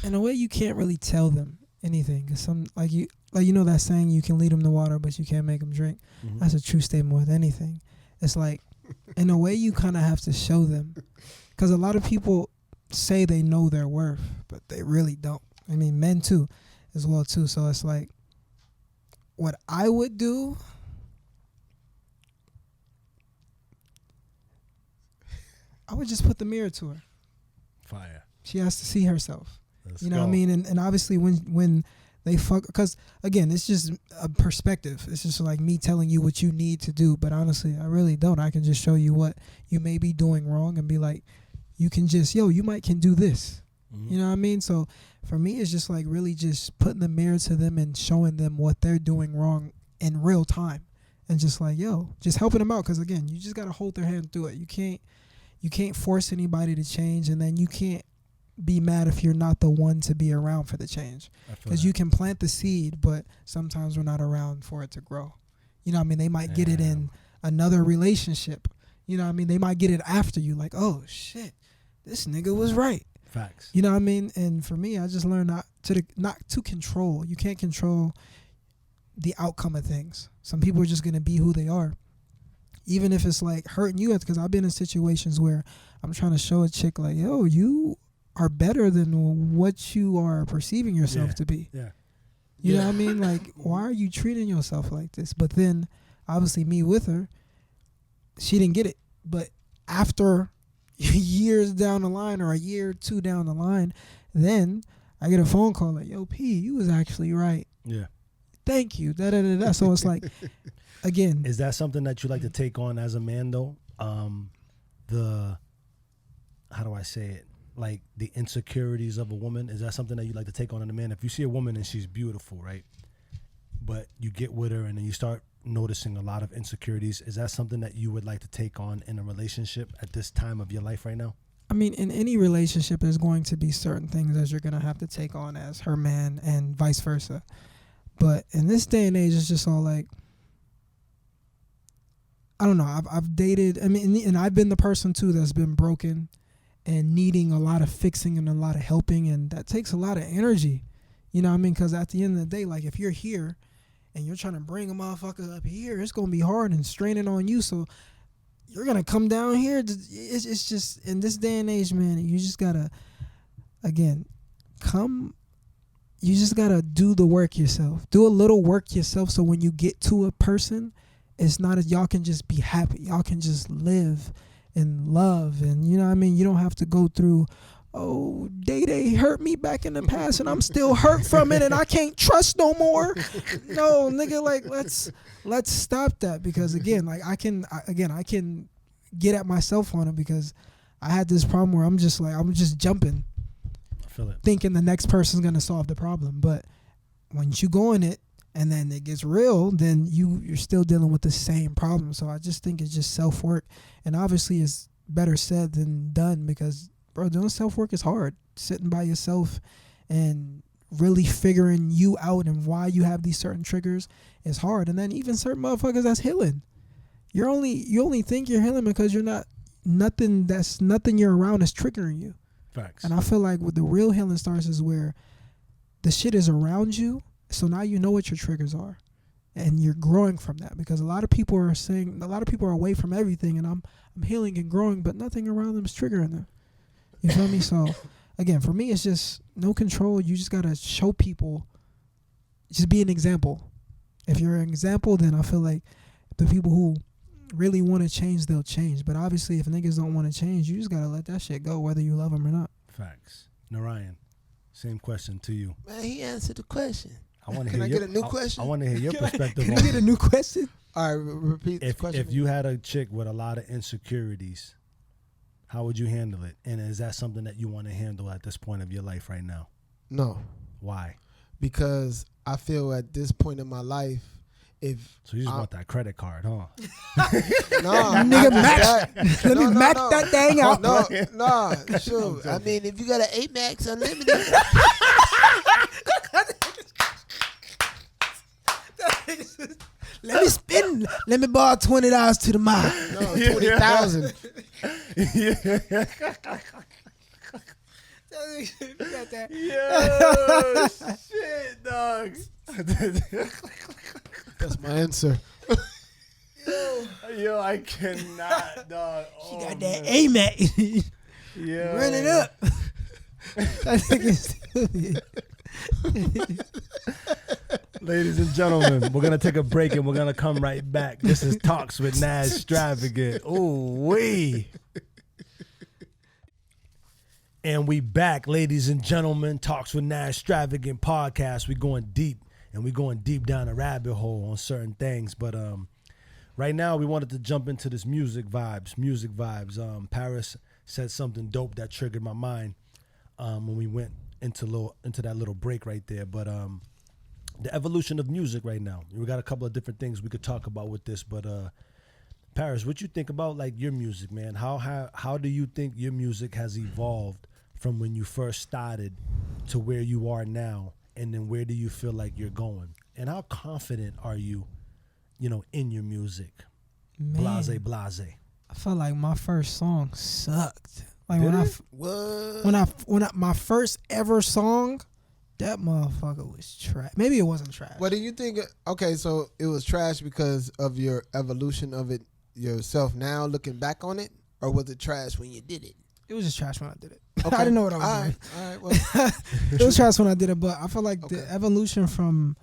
in a way, you can't really tell them anything. Cause you know that saying, you can lead them to water, but you can't make them drink. Mhm. That's a true statement with anything. It's like, in a way, you kind of have to show them. Because a lot of people say they know their worth, but they really don't. I mean, men too, as well too. So it's like, what I would do, I would just put the mirror to her. Fire. She has to see herself. Let's You know what I go. mean? And obviously when they fuck, because again, it's just a perspective. It's just like me telling you what you need to do. But honestly, I really don't. I can just show you what you may be doing wrong and be like, you can just, you can do this. Mhm. You know what I mean? So for me, it's just like really just putting the mirror to them and showing them what they're doing wrong in real time. And just like, just helping them out. Because again, you just got to hold their hand through it. You can't force anybody to change, and then you can't be mad if you're not the one to be around for the change. I feel Because that. you can plant the seed, but sometimes we're not around for it to grow. You know what I mean? They might get it in another relationship. You know what I mean? They might get it after you, like, oh, shit, this nigga was right. Facts. You know what I mean? And for me, I just learned not to control. You can't control the outcome of things. Some people are just going to be who they are. Even if it's like hurting you, because I've been in situations where I'm trying to show a chick like, you are better than what you are perceiving yourself Yeah. to be. Yeah. You know what I mean? Like, why are you treating yourself like this? But then, obviously, me with her, she didn't get it. But after years down the line, or a year or two down the line, then I get a phone call like, yo, P, you was actually right. Yeah. Thank you. Da-da-da-da. So it's like, again. Is that something that you like to take on as a man, though? How do I say it? Like the insecurities of a woman. Is that something that you like to take on in a man? If you see a woman and she's beautiful, right? But you get with her and then you start noticing a lot of insecurities. Is that something that you would like to take on in a relationship at this time of your life right now? I mean, in any relationship, there's going to be certain things that you're going to have to take on as her man and vice versa. But in this day and age, it's just all like, I don't know. I've dated. I mean, and I've been the person too that's been broken and needing a lot of fixing and a lot of helping, and that takes a lot of energy. You know what I mean? Because at the end of the day, like if you're here and you're trying to bring a motherfucker up here, it's gonna be hard and straining on you. So you're gonna come down here. It's just in this day and age, man. You just gotta, again, come. You just gotta do the work yourself. Do a little work yourself, so when you get to a person, it's not as y'all can just be happy. Y'all can just live and love, and you know what I mean. You don't have to go through, oh, they hurt me back in the past, and I'm still hurt from it, and I can't trust no more. No, nigga, like let's stop that, because again, like I can get at myself on it, because I had this problem where I'm just jumping, I feel it. thinking the next person's gonna solve the problem, but once you go in it and then it gets real, then you're still dealing with the same problem. So I just think it's just self-work, and obviously it's better said than done, because bro, doing self-work is hard. Sitting by yourself and really figuring you out and why you have these certain triggers is hard. And then even certain motherfuckers that's healing, you only think you're healing because you're not, nothing you're around is triggering you. Facts. And I feel like what the real healing starts is where the shit is around you, so now you know what your triggers are, and you're growing from that. Because a lot of people are away from everything, and I'm healing and growing, but nothing around them is triggering them. You feel me? So again, for me, it's just no control. You just gotta show people, just be an example. If you're an example, then I feel like the people who really want to change, they'll change. But obviously, if niggas don't want to change, you just gotta let that shit go, whether you love them or not. Facts. Narayan, same question to you. Man, he answered the question. I want to Can hear I your, get a new question? I want to hear your perspective Can on I get a new question? All right, repeat the question. if you had a chick with a lot of insecurities, how would you handle it? And is that something that you want to handle at this point of your life right now? No, Why? because I feel at this point in my life, if So you just want that credit card, huh? nigga max. Let me max that thing out. No, sure. I mean, if you got an 8 Max Unlimited, Let me spend. Let me borrow $20 to the mall. no, 20,000. Yo, shit, dog. That's my answer. Yo, I cannot, dog. She got that AMAC. Yo. Run it up. That nigga's stupid. Ladies and gentlemen, we're going to take a break and we're going to come right back. This is Talks with Nazz Travagant. Ooh, wee. And we back, ladies and gentlemen. Talks with Nazz Travagant podcast. We're going deep, and we're going deep down a rabbit hole on certain things. But right now, we wanted to jump into this music vibes. Paris said something dope that triggered my mind when we went into that little break right there. But the evolution of music right now. We got a couple of different things we could talk about with this, but Paris, what you think about like your music, man? How do you think your music has evolved from when you first started to where you are now, and then where do you feel like you're going? And how confident are you, in your music? Man, Blase. I felt like my first song sucked. Like Did when I my first ever song, that motherfucker was trash. Maybe it wasn't trash. What do you think? Okay, so it was trash because of your evolution of it yourself now, looking back on it, or was it trash when you did it? It was just trash when I did it. Okay. I didn't know what I was doing. All right. Well, It was trash when I did it, but I feel like Okay. the evolution from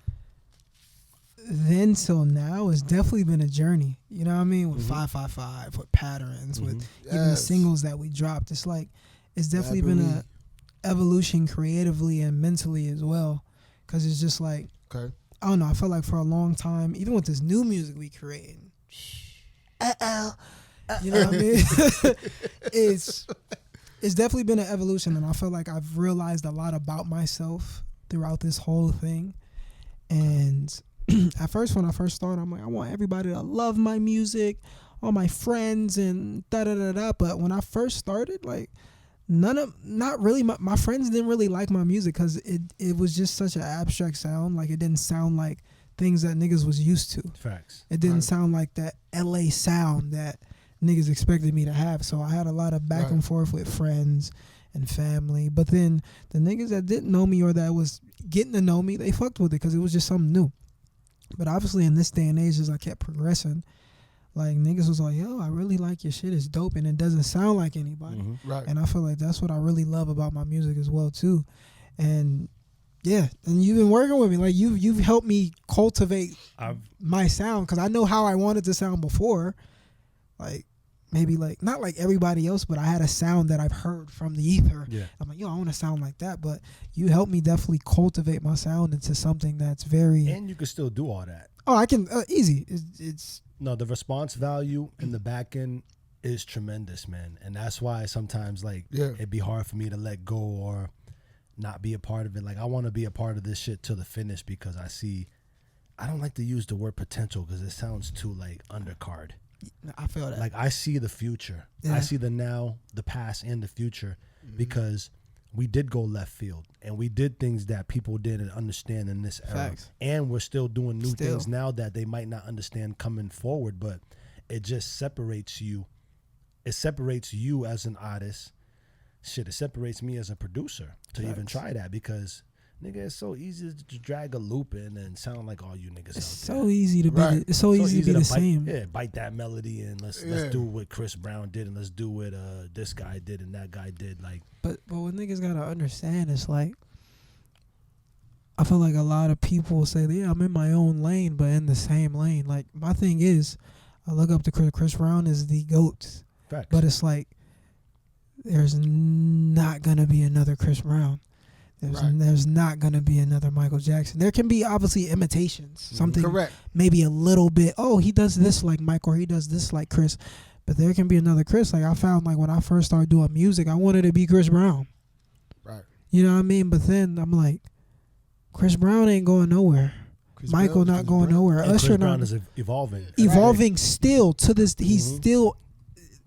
then till now has definitely been a journey. You know what I mean? With 555, with patterns, with even the Yes. singles that we dropped. It's like it's definitely been a evolution creatively and mentally as well. Cause it's just like okay. I don't know. I felt like for a long time, even with this new music we creating, you know what I mean? It's definitely been an evolution, and I feel like I've realized a lot about myself throughout this whole thing. And at first, when I first started, I'm like, I want everybody to love my music, all my friends, and da da da da. But when I first started, like, Not really. My friends didn't really like my music because it was just such an abstract sound. Like, it didn't sound like things that niggas was used to. Facts. It didn't sound like that LA sound that niggas expected me to have. So I had a lot of back and forth with friends and family. But then the niggas that didn't know me or that was getting to know me, they fucked with it because it was just something new. But obviously in this day and age, as I kept progressing, like, niggas was like, yo, I really like your shit. It's dope, and it doesn't sound like anybody. Mm-hmm. Right. And I feel like that's what I really love about my music as well too. And yeah, and you've been working with me. Like, you've helped me cultivate my sound because I know how I wanted to sound before. Like, maybe like not like everybody else, but I had a sound that I've heard from the ether. Yeah. I'm like, yo, I want to sound like that. But you helped me definitely cultivate my sound into something that's very. And you can still do all that. Oh, I can easy. It's No, the response value in the back end is tremendous, man. And that's why sometimes, like, it'd be hard for me to let go or not be a part of it. Like, I want to be a part of this shit till the finish because I don't like to use the word potential because it sounds too, like, undercard. I feel that. Like, I see the future. Yeah. I see the now, the past, and the future because we did go left field and we did things that people didn't understand in this era. Facts. And we're still doing new things now that they might not understand coming forward, but it just separates you. It separates you as an artist. Shit, it separates me as a producer to even try that because, nigga, it's so easy to drag a loop in and sound like all you niggas It's out so easy to be. Right. It's so easy to be the bite, same. Yeah, bite that melody and let's do what Chris Brown did and let's do what this guy did and that guy did. Like, But what niggas gotta understand is, like, I feel like a lot of people say, yeah, I'm in my own lane, but in the same lane. Like, my thing is, I look up to Chris Brown as the GOAT. facts. But it's like, there's not gonna be another Chris Brown. There's not gonna be another Michael Jackson. There can be obviously imitations, something Correct. maybe a little bit. Oh, he does this like Mike, or he does this like Chris. But there can be another Chris. Like, I found, like, when I first started doing music, I wanted to be Chris Brown. Right. You know what I mean? But then I'm like, Chris Brown ain't going nowhere. Michael not going nowhere. And Usher Chris not Brown is evolving. evolving still to this. He's still.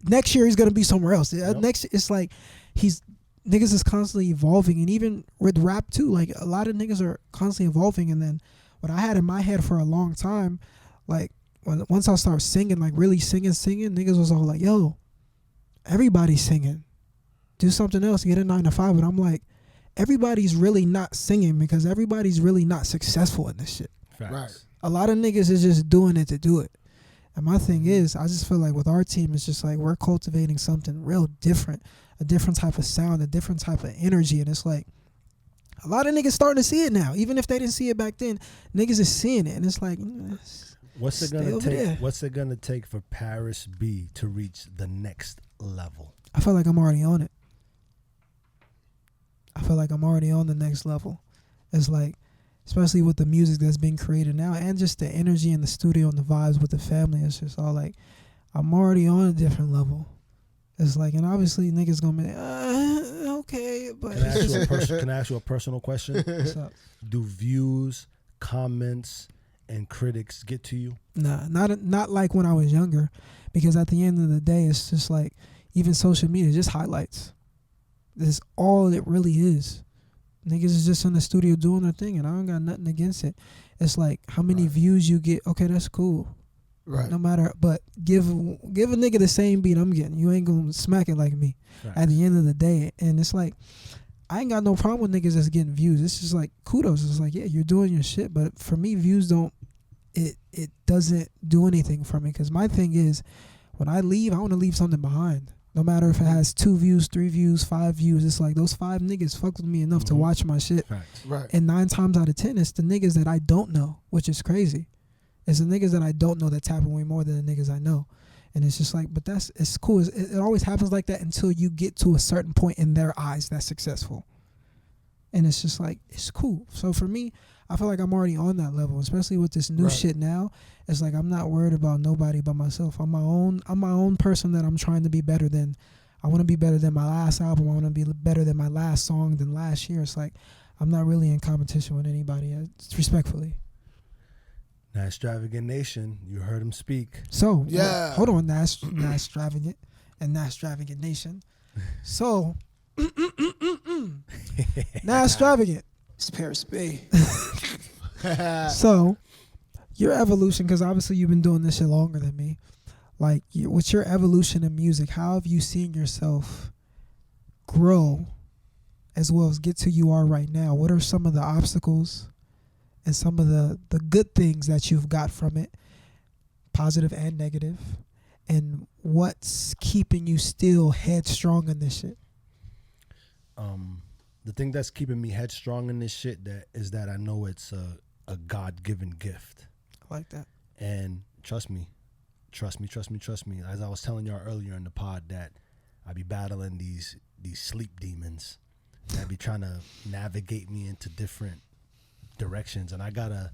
Next year he's gonna be somewhere else. Next, it's like niggas is constantly evolving, and even with rap too. Like, a lot of niggas are constantly evolving. And then what I had in my head for a long time, like, once I started singing, like really singing, niggas was all like, yo, everybody's singing. Do something else, get a 9 to 5. But I'm like, everybody's really not singing because everybody's really not successful in this shit. Facts. Right. A lot of niggas is just doing it to do it. And my thing is, I just feel like with our team, it's just like we're cultivating something real different, a different type of sound, a different type of energy. And it's like, a lot of niggas starting to see it now. Even if they didn't see it back then, niggas is seeing it. And it's like, What's it stay gonna over take? there. What's it gonna take for Paris B to reach the next level? I feel like I'm already on it. I feel like I'm already on the next level. It's like, especially with the music that's being created now and just the energy in the studio and the vibes with the family. It's just all like, I'm already on a different level. It's like, and obviously niggas gonna be like, okay, but Can I ask you a personal question? what's up? Do views, comments, and critics get to you? Nah, not like when I was younger, because at the end of the day, it's just like, even social media, just highlights. That's all it really is. Niggas is just in the studio doing their thing, and I don't got nothing against it. It's like, how many views you get, okay, that's cool. Right. No matter, but give a nigga the same beat I'm getting. You ain't gonna smack it like me. Facts. At the end of the day. And it's like, I ain't got no problem with niggas that's getting views. It's just like, kudos. It's like, yeah, you're doing your shit, but for me, views don't, it doesn't do anything for me. Because my thing is, when I leave, I want to leave something behind. No matter if it has 2 views, 3 views, 5 views, it's like those 5 niggas fucked with me enough to watch my shit. Facts. Right. And 9 times out of 10, it's the niggas that I don't know, which is crazy. It's the niggas that I don't know that tapping way more than the niggas I know. And it's just like, but it's cool. It always happens like that until you get to a certain point in their eyes that's successful. And it's just like, it's cool. So for me, I feel like I'm already on that level, especially with this new shit now. It's like, I'm not worried about nobody but myself. I'm my own person that I'm trying to be better than. I want to be better than my last album. I want to be better than my last song than last year. It's like, I'm not really in competition with anybody, respectfully. Nazz Travagant Nation, you heard him speak. So, Yeah. hold on, Nazz Travagant and Nazz Travagant Nation. So, Nazz Travagant. It's Paris Bay. So, your evolution, because obviously you've been doing this shit longer than me. Like, what's your evolution in music? How have you seen yourself grow as well as get to you are right now? What are some of the obstacles and some of the good things that you've got from it, positive and negative? And what's keeping you still headstrong in this shit? The thing that's keeping me headstrong in this shit is that I know it's a God-given gift. I like that. And trust me. As I was telling y'all earlier in the pod, that I be battling these sleep demons that be trying to navigate me into different directions, and I gotta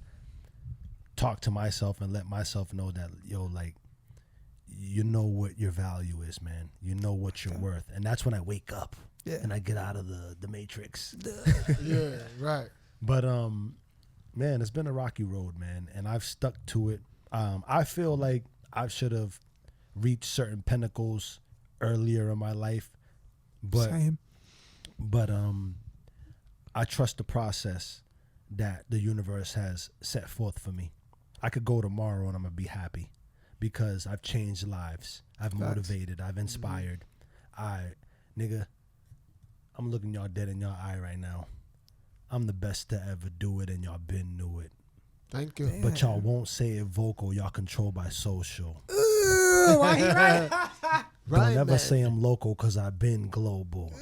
talk to myself and let myself know that, yo, like, you know what your value is, man. You know what you're worth, and that's when I wake up and I get out of the matrix. Yeah, right. But man, it's been a rocky road, man, and I've stuck to it. I feel like I should have reached certain pinnacles earlier in my life, but Same. I trust the process that the universe has set forth for me. I could go tomorrow and I'm gonna be happy because I've changed lives. I've motivated. I've inspired. Nigga, I'm looking y'all dead in y'all eye right now. I'm the best to ever do it, and y'all been knew it. Thank you. But y'all won't say it vocal. Y'all controlled by social. Why he right? Don't ever man. say I'm local, because I've been global.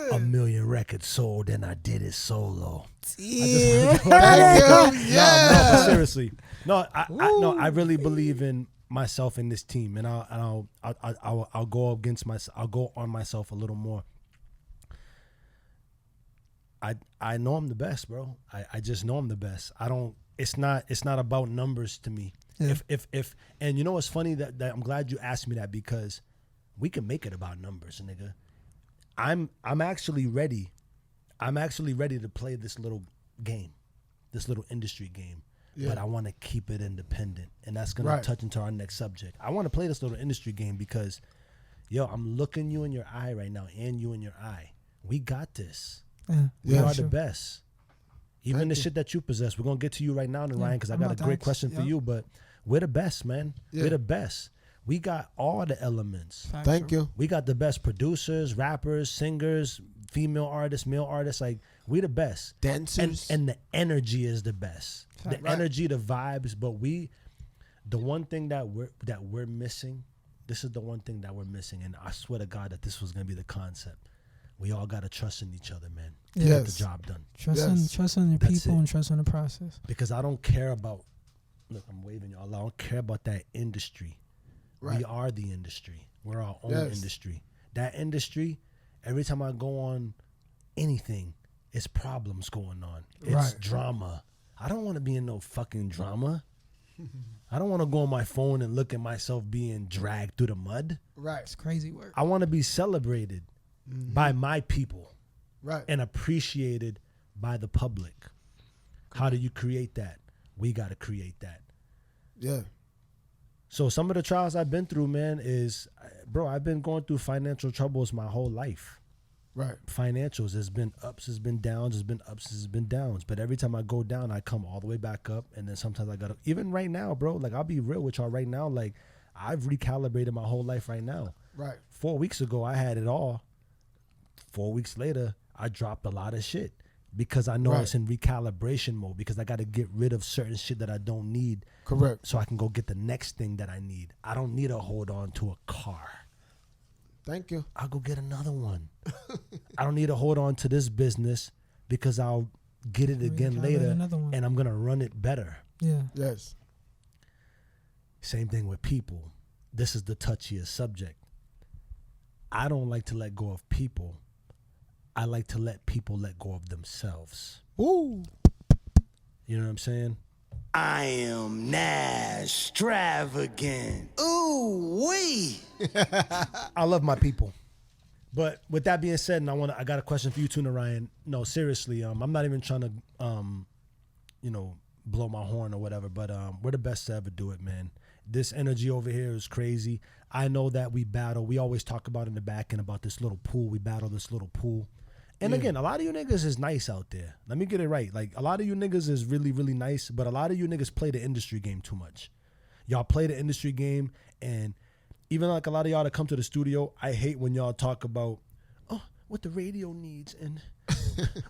1 million records sold and I did it solo. Yeah. Thank you. No, Yeah. but seriously. No, I really believe in myself in this team, and I'll go against myself. I'll go on myself a little more. I know I'm the best, bro. I just know I'm the best. It's not about numbers to me. Yeah. If and you know what's funny, that I'm glad you asked me that, because we can make it about numbers, nigga. I'm actually ready. I'm actually ready to play this little game, this little industry game. Yeah. But I want to keep it independent, and that's gonna touch into our next subject. I want to play this little industry game because, yo, I'm looking you in your eye right now, and you in your eye. We got this. Yeah. We Yeah. are the best. Even the shit that you possess, we're gonna get to you right now, Narayana, because I got a great question for you. But we're the best, man. Yeah. We're the best. We got all the elements. Thank you. We got the best producers, rappers, singers, female artists, male artists. Like, we the best. Dancers. And the energy is the best. The energy, the vibes. But the one thing that we're missing, this is the one thing that we're missing, and I swear to God that this was gonna be the concept. We all gotta trust in each other, man. To get the Yes. job done. Trusting your That's people it. and trusting the process. Because I don't care about, look, I'm waving y'all. I don't care about that industry. Right. We are the industry. We're our own Yes. industry. That industry, every time I go on anything, it's problems going on. It's Right. drama. I don't want to be in no fucking drama. I don't want to go on my phone and look at myself being dragged through the mud. Right. It's crazy work. I want to be celebrated by my people Right. and appreciated by the public. How do you create that? We got to create that. Yeah. So some of the trials I've been through, man, is, bro, I've been going through financial troubles my whole life. Right. Financials, there's been ups, there's been downs, there's been ups, there's been downs. But every time I go down, I come all the way back up. And then sometimes I got to, even right now, bro, like, I'll be real with y'all right now. Like, I've recalibrated my whole life right now. Right. 4 weeks ago, I had it all. 4 weeks later, I dropped a lot of shit because I know it's in recalibration mode, because I got to get rid of certain shit that I don't need. Correct. So I can go get the next thing that I need. I don't need to hold on to a car. Thank you. I'll go get another one. I don't need to hold on to this business because I'll get it again Recalibrate later, another one. and I'm going to run it better. Yeah. Yes. Same thing with people. This is the touchiest subject. I don't like to let go of people. I like to let people let go of themselves. Woo. You know what I'm saying? I am Nazz Travagant. Ooh wee. I love my people. But with that being said, and I got a question for you too, Narayana. No, seriously, I'm not even trying to blow my horn or whatever, but we're the best to ever do it, man. This energy over here is crazy. I know that we battle. We always talk about in the back end about this little pool. We battle this little pool. And again, a lot of you niggas is nice out there. Let me get it right. Like, a lot of you niggas is really, really nice, but a lot of you niggas play the industry game too much. Y'all play the industry game, and even like a lot of y'all that come to the studio, I hate when y'all talk about, what the radio needs and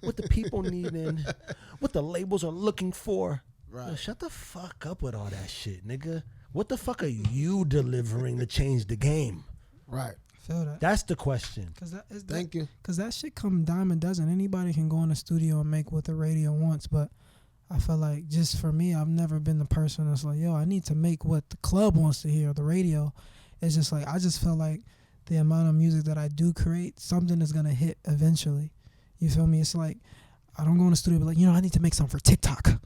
what the people need and what the labels are looking for. Right. Yo, shut the fuck up with all that shit, nigga. What the fuck are you delivering to change the game? Right. Feel that. That's the question. Thank you. Because that shit come dime a dozen. Anybody can go in the studio and make what the radio wants, but I feel like just for me, I've never been the person that's like, yo, I need to make what the club wants to hear, the radio. It's just like, I just feel like the amount of music that I do create, something is going to hit eventually. You feel me? It's like, I don't go in the studio and be like, I need to make something for TikTok.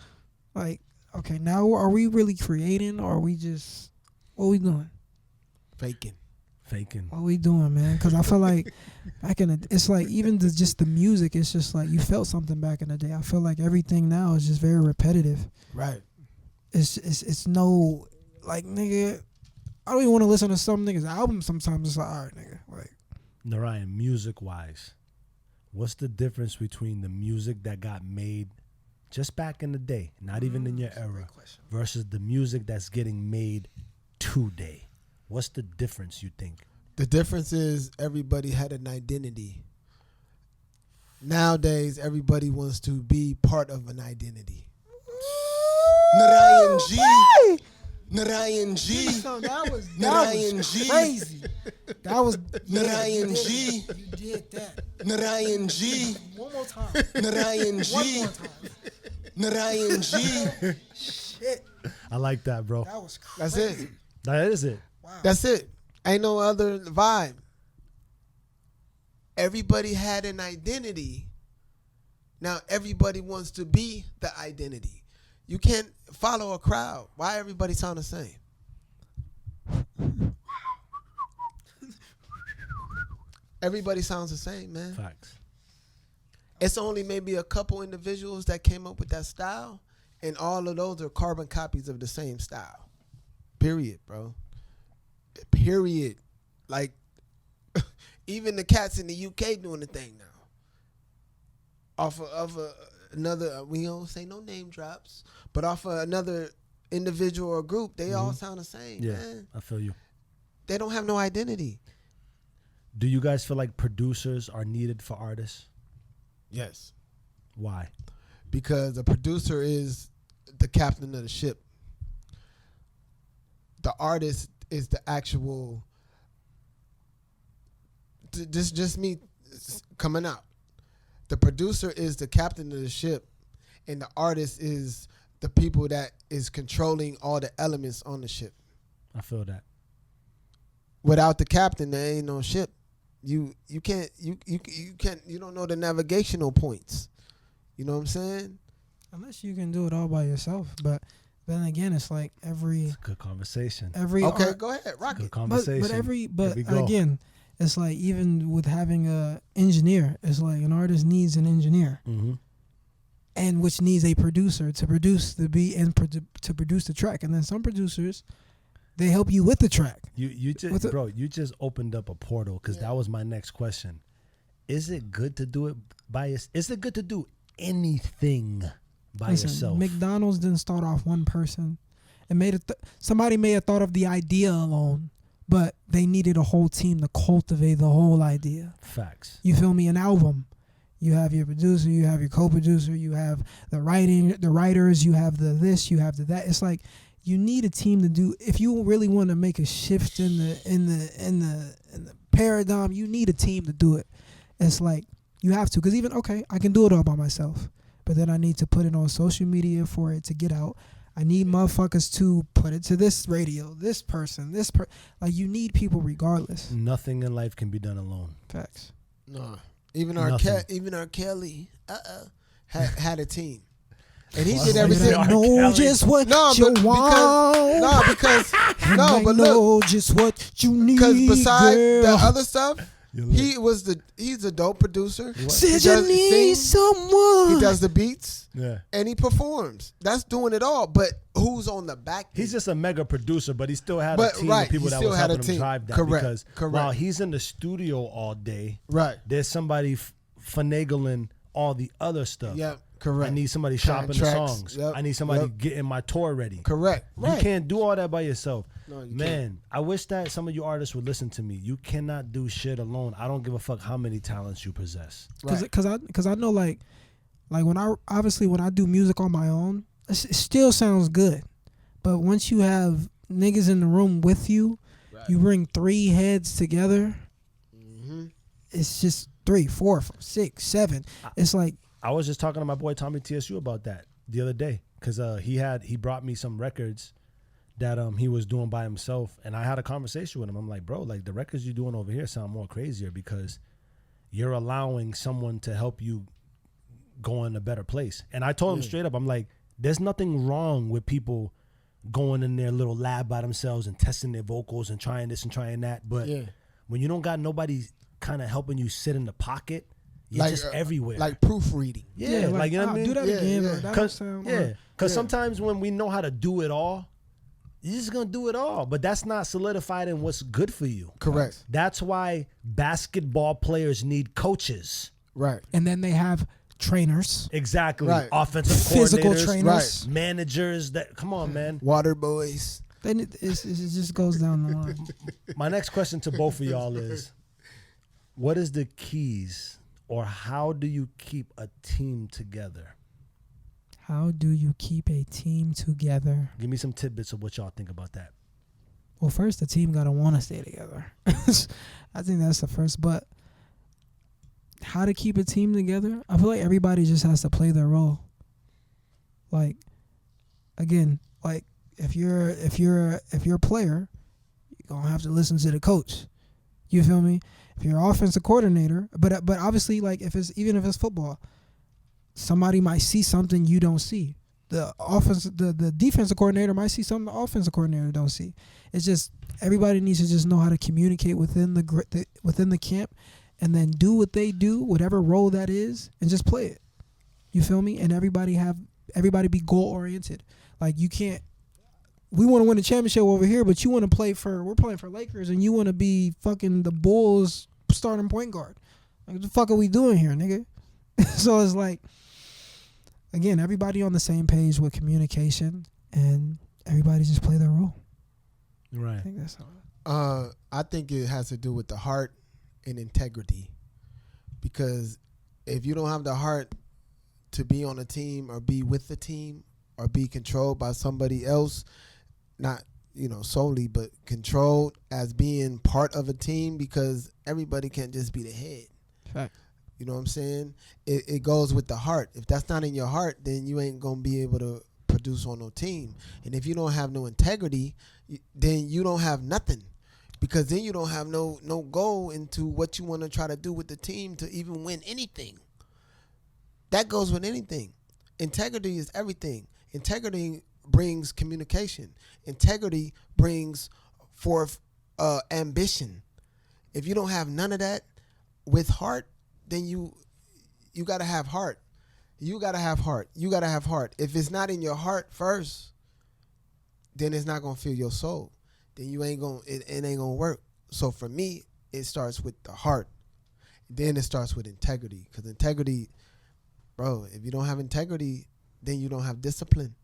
Like, okay, now are we really creating, or are we just, what are we doing? Faking. What are we doing, man? Because I feel like back in the, it's like even just the music, it's just like you felt something back in the day. I feel like everything now is just very repetitive. Right. It's no, like, nigga, I don't even want to listen to some niggas' albums sometimes. It's like, all right, nigga. Like, Narayan, music-wise, what's the difference between the music that got made just back in the day, not even in your era, versus the music that's getting made today? What's the difference, you think? The difference is everybody had an identity. Nowadays, everybody wants to be part of an identity. Narayan G. Narayan G. So that was crazy. That was Narayan G. You did that. Narayan G. One more time. Narayan G. One more time. Narayan G. Shit. I like that, bro. That was crazy. That's it. That is it. Wow. That's it. Ain't no other vibe. Everybody had an identity. Now everybody wants to be the identity. You can't follow a crowd. Why everybody sound the same? Everybody sounds the same, man. Facts. It's only maybe a couple individuals that came up with that style, and all of those are carbon copies of the same style. Period, bro. Period. Like, even the cats in the UK doing the thing now. Off of another, we don't say no name drops, but off of another individual or group, they all sound the same, Yeah, man. I feel you. They don't have no identity. Do you guys feel like producers are needed for artists? Yes. Why? Because the producer is the captain of the ship. The artist is the actual, just me coming out. The producer is the captain of the ship, and the artist is the people that is controlling all the elements on the ship. I feel that. Without the captain, there ain't no ship. You can't you don't know the navigational points. You know what I'm saying? Unless you can do it all by yourself, but then again, it's like every Good conversation. Okay, art, go ahead, rock Good it. conversation. but Here we go. again, it's like even with having a engineer, it's like an artist needs an engineer, and which needs a producer to produce the beat and to produce the track. And then some producers, they help you with the track. You just you just opened up a portal, because that was my next question. Is it good to do it by yourself? Is it good to do anything by yourself? McDonald's didn't start off one person. It made it. Somebody may have thought of the idea alone, but they needed a whole team to cultivate the whole idea. Facts. You feel me? An album. You have your producer, you have your co-producer, you have the writers, you have the this, you have the that. It's like you need a team to do. If you really want to make a shift in the paradigm, you need a team to do it. It's like you have to, because even I can do it all by myself, but then I need to put it on social media for it to get out. I need motherfuckers to put it to this radio, this person, like you need people regardless. Nothing in life can be done alone. Facts. No. Even R. Kelly had a team. And he did everything. Know just what you want. Because look, know just what you need. Because besides girl. the other stuff, He's a dope producer. Said you need someone. He does the beats. Yeah. And he performs. That's doing it all. But who's on the back? He's just a mega producer, but he still had But, a team right, of people he that still was had a helping him team. drive that. Correct, Because while he's in the studio all day, Right. there's somebody finagling all the other stuff. Yep. Correct. I need somebody shopping the Contracts. songs. Yep. I need somebody Yep. getting my tour ready. Correct. You can't do all that by yourself. No, you Man, I wish that some of you artists would listen to me. You cannot do shit alone. I don't give a fuck how many talents you possess. Cause I know like when I do music on my own, it still sounds good. But once you have niggas in the room with you, you bring 3 heads together. It's just 3, 4, 5, 6, 7. It's like I was just talking to my boy Tommy TSU about that the other day because he brought me some records that he was doing by himself, and I had a conversation with him. I'm like, bro, like the records you're doing over here sound more crazier because you're allowing someone to help you go in a better place. And I told him straight up, I'm like, there's nothing wrong with people going in their little lab by themselves and testing their vocals and trying this and trying that. But when you don't got nobody kind of helping you sit in the pocket, you're just everywhere. Like proofreading. Yeah, like you know what I mean? Do that again. yeah. That would sound Because sometimes when we know how to do it all, you're just going to do it all. But that's not solidified in what's good for you. Correct. That's why basketball players need coaches. Right. And then they have trainers. Exactly. Right. Offensive Physical coordinators. trainers. Right. Managers. Come on, man. Water boys. Then it just goes down the line. My next question to both of y'all is, what is the keys or how do you keep a team together? How do you keep a team together? Give me some tidbits of what y'all think about that. Well, first, the team got to want to stay together. I think that's the first. But how to keep a team together? I feel like everybody just has to play their role. Like, again, like if you're a player, you're gonna have to listen to the coach. You feel me? If you're an offensive coordinator, but obviously, like if it's football, somebody might see something you don't see. The defensive coordinator might see something the offensive coordinator don't see. It's just everybody needs to just know how to communicate within the camp, and then do what they do, whatever role that is, and just play it. You feel me? And everybody be goal oriented. Like you can't. We want to win a championship over here, but you want to we're playing for Lakers, and you want to be fucking the Bulls starting point guard. Like, what the fuck are we doing here, nigga? So it's like, again, everybody on the same page with communication, and everybody just play their role. Right. I think that's how. I think it has to do with the heart and integrity, because if you don't have the heart to be on a team or be with the team or be controlled by somebody else, not solely, but controlled as being part of a team, because everybody can't just be the head. Fact. You know what I'm saying? It goes with the heart. If that's not in your heart, then you ain't gonna be able to produce on no team. And if you don't have no integrity, then you don't have nothing, because then you don't have no goal into what you want to try to do with the team to even win anything. That goes with anything. Integrity is everything. Integrity brings communication. Integrity brings forth ambition. If you don't have none of that with heart, then you got to have heart. You got to have heart. You got to have heart. If it's not in your heart first, then it's not going to fill your soul. Then it ain't going to work. So for me, it starts with the heart. Then it starts with integrity, because integrity, bro, if you don't have integrity, then you don't have discipline.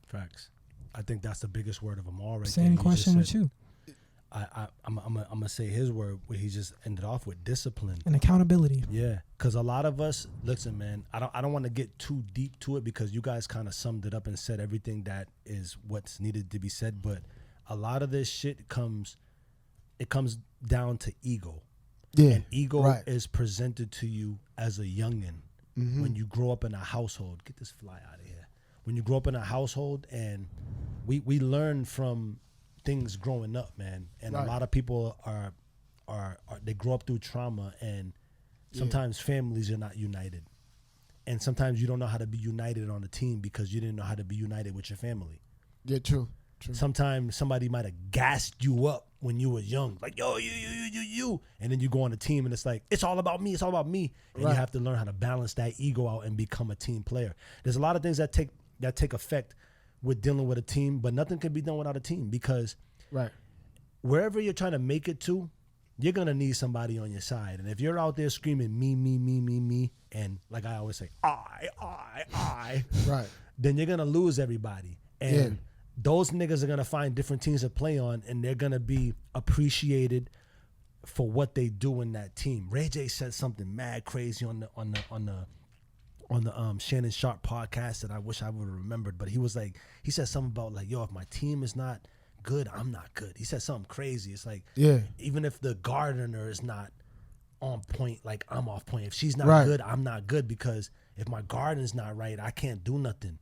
Facts. I think that's the biggest word of them all right Same there. question with you. I'm gonna say his word where he just ended off with discipline And accountability. Yeah, because a lot of us, listen, man, I don't want to get too deep to it, because you guys kind of summed it up and said everything that is what's needed to be said. But a lot of this shit comes down to ego. Yeah, and ego right. is presented to you as a youngin. Mm-hmm. When you grow up in a household. Get this fly out of here. When you grow up in a household, and we learn from things growing up, man. And right. A lot of people are they grow up through trauma, and sometimes families are not united. And sometimes you don't know how to be united on a team because you didn't know how to be united with your family. Yeah, true. Sometimes somebody might have gassed you up when you was young, like yo, you, and then you go on a team and it's like it's all about me, and you have to learn how to balance that ego out and become a team player. There's a lot of things that take effect with dealing with a team, but nothing can be done without a team because wherever you're trying to make it to, you're gonna need somebody on your side, and if you're out there screaming me, and like I always say, I, then you're gonna lose everybody, and those niggas are gonna find different teams to play on, and they're gonna be appreciated for what they do in that team. Ray J said something mad crazy on the Shannon Sharp podcast that I wish I would have remembered, but he said something about like, yo, if my team is not good, I'm not good. He said something crazy. It's like, even if the gardener is not on point, like I'm off point. If she's not good, I'm not good, because if my garden's not right, I can't do nothing.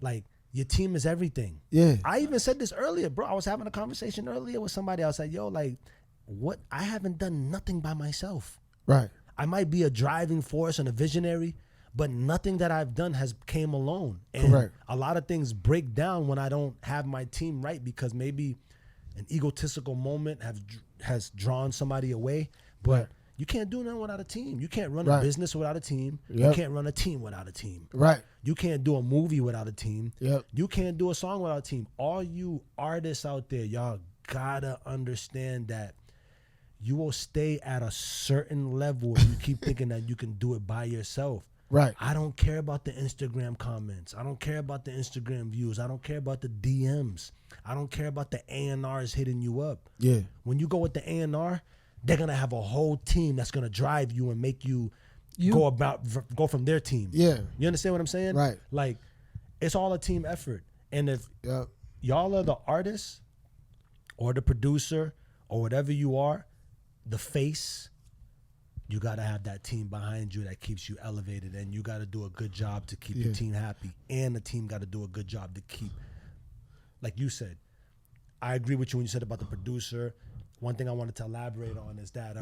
Like, your team is everything. I even said this earlier, bro. I was having a conversation earlier with somebody. I was like, yo, like, what? I haven't done nothing by myself. I might be a driving force and a visionary, but nothing that I've done has came alone. And a lot of things break down when I don't have my team right, because maybe an egotistical moment has drawn somebody away. But you can't do nothing without a team. You can't run a business without a team. You can't run a team without a team. You can't do a movie without a team. You can't do a song without a team. All you artists out there, y'all gotta understand that you will stay at a certain level if you keep thinking that you can do it by yourself. I don't care about the Instagram comments. I don't care about the Instagram views. I don't care about the DMs. I don't care about the A&Rs hitting you up. When you go with the A&R, they're going to have a whole team that's going to drive you and make you go from their team. You understand what I'm saying? Like, it's all a team effort. And if y'all are the artist or the producer or whatever you are, the face, you got to have that team behind you that keeps you elevated, and you got to do a good job to keep your team happy, and the team got to do a good job to keep, like you said, I agree with you when you said about the producer. One thing I wanted to elaborate on is that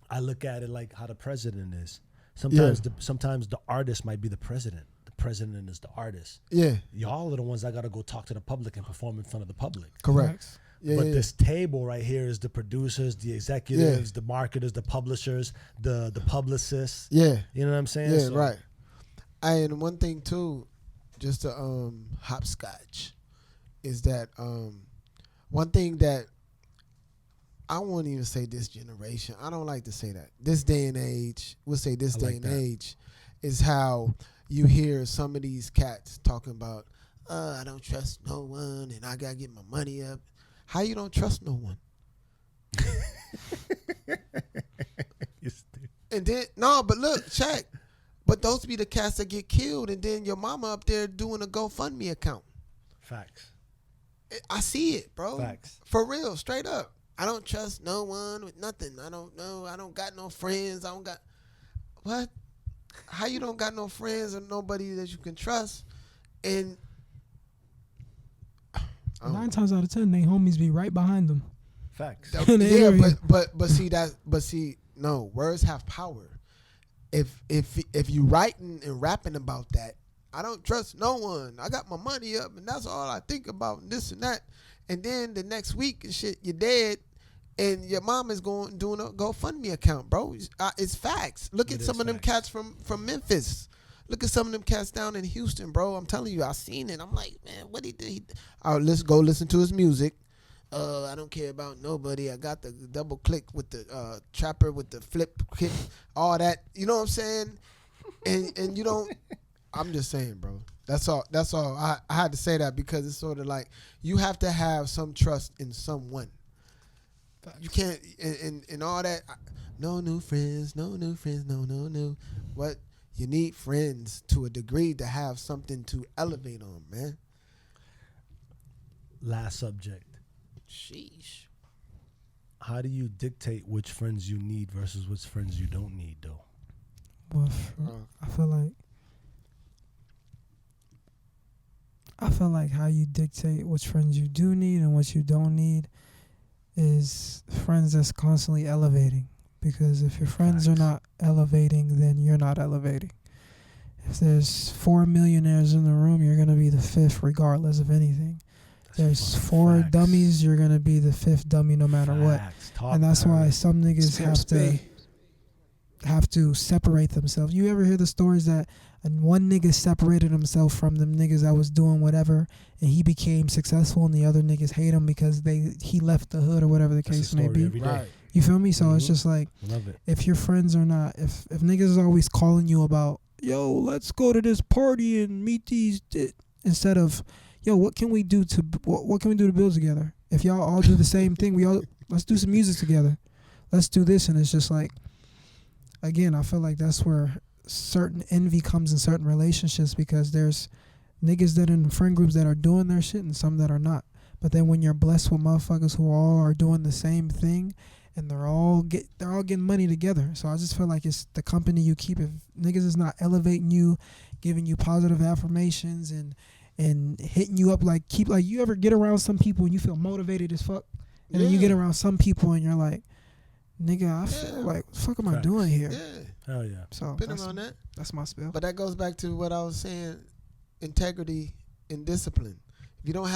I look at it like how the president is. Sometimes the artist might be the president. The president is the artist. Y'all are the ones that got to go talk to the public and perform in front of the public. But this table right here is the producers, the executives, the marketers, the publishers, the publicists. You know what I'm saying? And one thing too, just to hopscotch, is that one thing that I won't even say this generation. I don't like to say that. This day and age, we'll say this day and age, is how you hear some of these cats talking about, I don't trust no one and I got to get my money up. How you don't trust no one? And then, no, but look, check. But those be the cats that get killed, and then your mama up there doing a GoFundMe account. Facts. I see it, bro. Facts. For real, straight up. I don't trust no one with nothing. I don't know. I don't got no friends. I don't got... What? How you don't got no friends or nobody that you can trust? And... 9 times out of 10, they homies be right behind them. Facts. Yeah, but see, no, words have power. If you writing and rapping about that, I don't trust no one. I got my money up, and that's all I think about, and this and that. And then the next week, shit, you're dead, and your mom is doing a GoFundMe account, bro. It's facts. Look at some of them cats from Memphis. Look at some of them cats down in Houston, bro. I'm telling you, I seen it. I'm like, man, what he did? Let's go listen to his music. I don't care about nobody. I got the double click with the trapper with the flip kick, all that. You know what I'm saying? And you don't. I'm just saying, bro. That's all. I had to say that because it's sort of like you have to have some trust in someone. You can't and all that. No new friends. No new friends. No. What? You need friends to a degree to have something to elevate on, man. Last subject. Sheesh. How do you dictate which friends you need versus which friends you don't need, though? Well, I feel like how you dictate which friends you do need and what you don't need is friends that's constantly elevating. Because if your friends are not elevating, then you're not elevating. If there's 4 millionaires in the room, you're going to be the 5th regardless of anything. there's 4 facts. dummies. You're gonna be the 5th dummy no matter what. Talk, And that's why Paris. some niggas have to separate themselves. You ever hear the stories that one nigga separated himself from them niggas that was doing whatever, and he became successful, and the other niggas hate him because he left the hood or whatever the That's case a may story be. every day. Right. You feel me? So it's just like, Love it. if your friends are not, if niggas is always calling you about, yo, let's go to this party and meet these, instead of, yo, what can we do to build together? If y'all all do the same thing, let's do some music together. Let's do this. And it's just like, again, I feel like that's where certain envy comes in certain relationships, because there's niggas that are in friend groups that are doing their shit and some that are not. But then when you're blessed with motherfuckers who all are doing the same thing, and they're all getting money together. So I just feel like it's the company you keep. If niggas is not elevating you, giving you positive affirmations and hitting you up, like you ever get around some people and you feel motivated as fuck, and then you get around some people and you're like, nigga, I feel like, what the fuck am I doing here? Yeah. Hell yeah. So Been around that. that's my spill. But that goes back to what I was saying: integrity and discipline. If you don't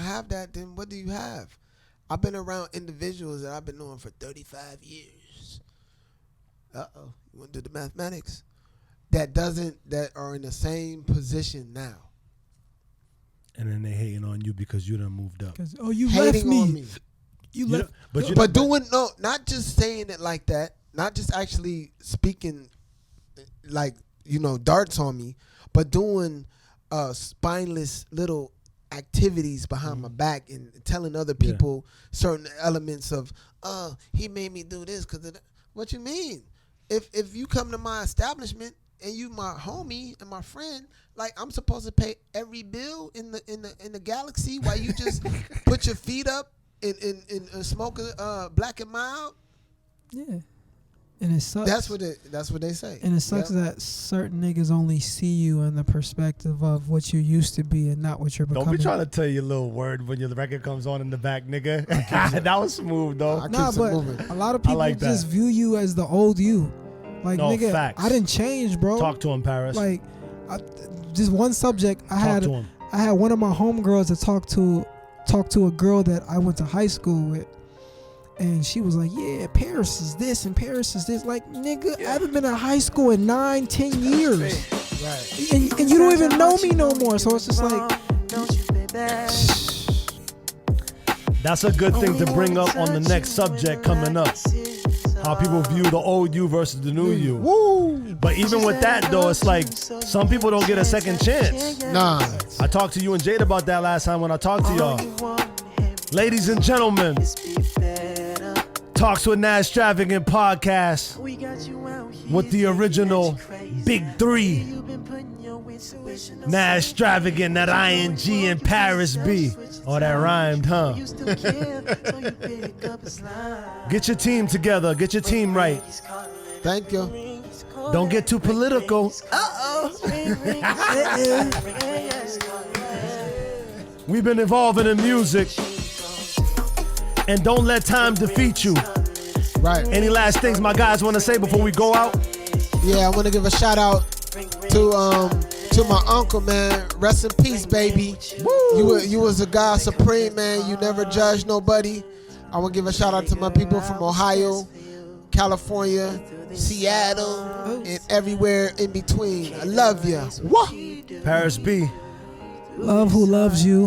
have that, then what do you have? I've been around individuals that I've been knowing for 35 years. You want to do the mathematics? That are in the same position now. And then they hating on you because you done moved up. Oh, you Hating left me. on me. You left. But not just saying it like that, not just actually speaking like, darts on me, but doing spineless little activities behind my back and telling other people certain elements of, he made me do this because of that. What you mean? If you come to my establishment and you my homie and my friend, like, I'm supposed to pay every bill in the galaxy while you just put your feet up and smoke a black and mild? Yeah. And it sucks. That's what they say. And it sucks that certain niggas only see you in the perspective of what you used to be and not what you're becoming. Don't be trying to tell your little word when your record comes on in the back, nigga. That was smooth, though. Nah, but moving. a lot of people like just that. view you as the old you. Like, No, nigga, facts. I didn't change, bro. Talk to him, Paris. Like, just one subject. I Talk to him. had one of my homegirls that talked to a girl that I went to high school with. And she was like, yeah, Paris is this and Paris is this. Like, nigga, I haven't been in high school in 9-10 years. Right. And you don't even know me no more. So it's just like, That's a good thing to bring up on the next subject coming up. How people view the old you versus the new you. Woo! But even with that, though, it's like some people don't get a second chance. Nah. I talked to you and Jade about that last time when I talked to y'all. Ladies and gentlemen, Talks with Nazz Travagant podcast with the original Big Three. Nazz Travagant, that ING and Paris B. Oh, that rhymed, huh? Get your team together. Get your team right. Thank you. Don't get too political. We've been evolving in music. And don't let time defeat you. Right. Any last things my guys want to say before we go out? Yeah, I want to give a shout out to my uncle, man. Rest in peace, baby. You was a God supreme, man. You never judged nobody. I want to give a shout out to my people from Ohio, California, Seattle, and everywhere in between. I love you. Wah! Paris B. love who loves you,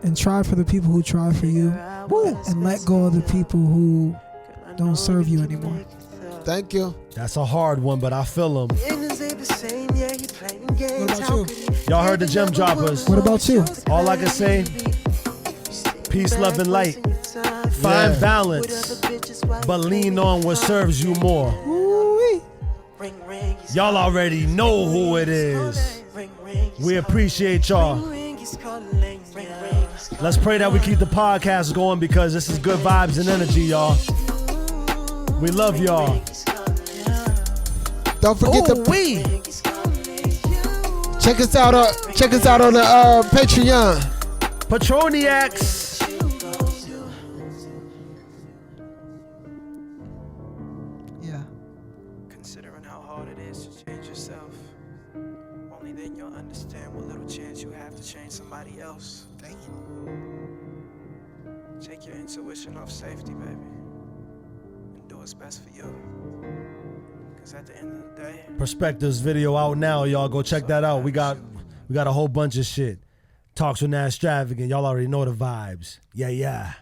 and try for the people who try for you. Woo. And let go of the people who don't serve you anymore. Thank you. That's a hard one, but I feel them. What about you? Y'all heard the gem droppers. What about you? All I can say, peace, love, and light. Find balance, but lean on what serves you more. Ooh-wee. Y'all already know who it is. We appreciate y'all. Let's pray that we keep the podcast going because this is good vibes and energy, y'all. We love y'all. Don't forget to check us out on the Patreon. Patroniacs. Considering how hard it is to change yourself, only Only then you'll understand what little chance you have to change somebody else. Thank you. Take your intuition off safety, baby. And do what's best for you. Because at the end of the day, Perspectives video out now, y'all. Go check that out. We got a whole bunch of shit. Talks with Nazz Travagant. Y'all already know the vibes. Yeah, yeah.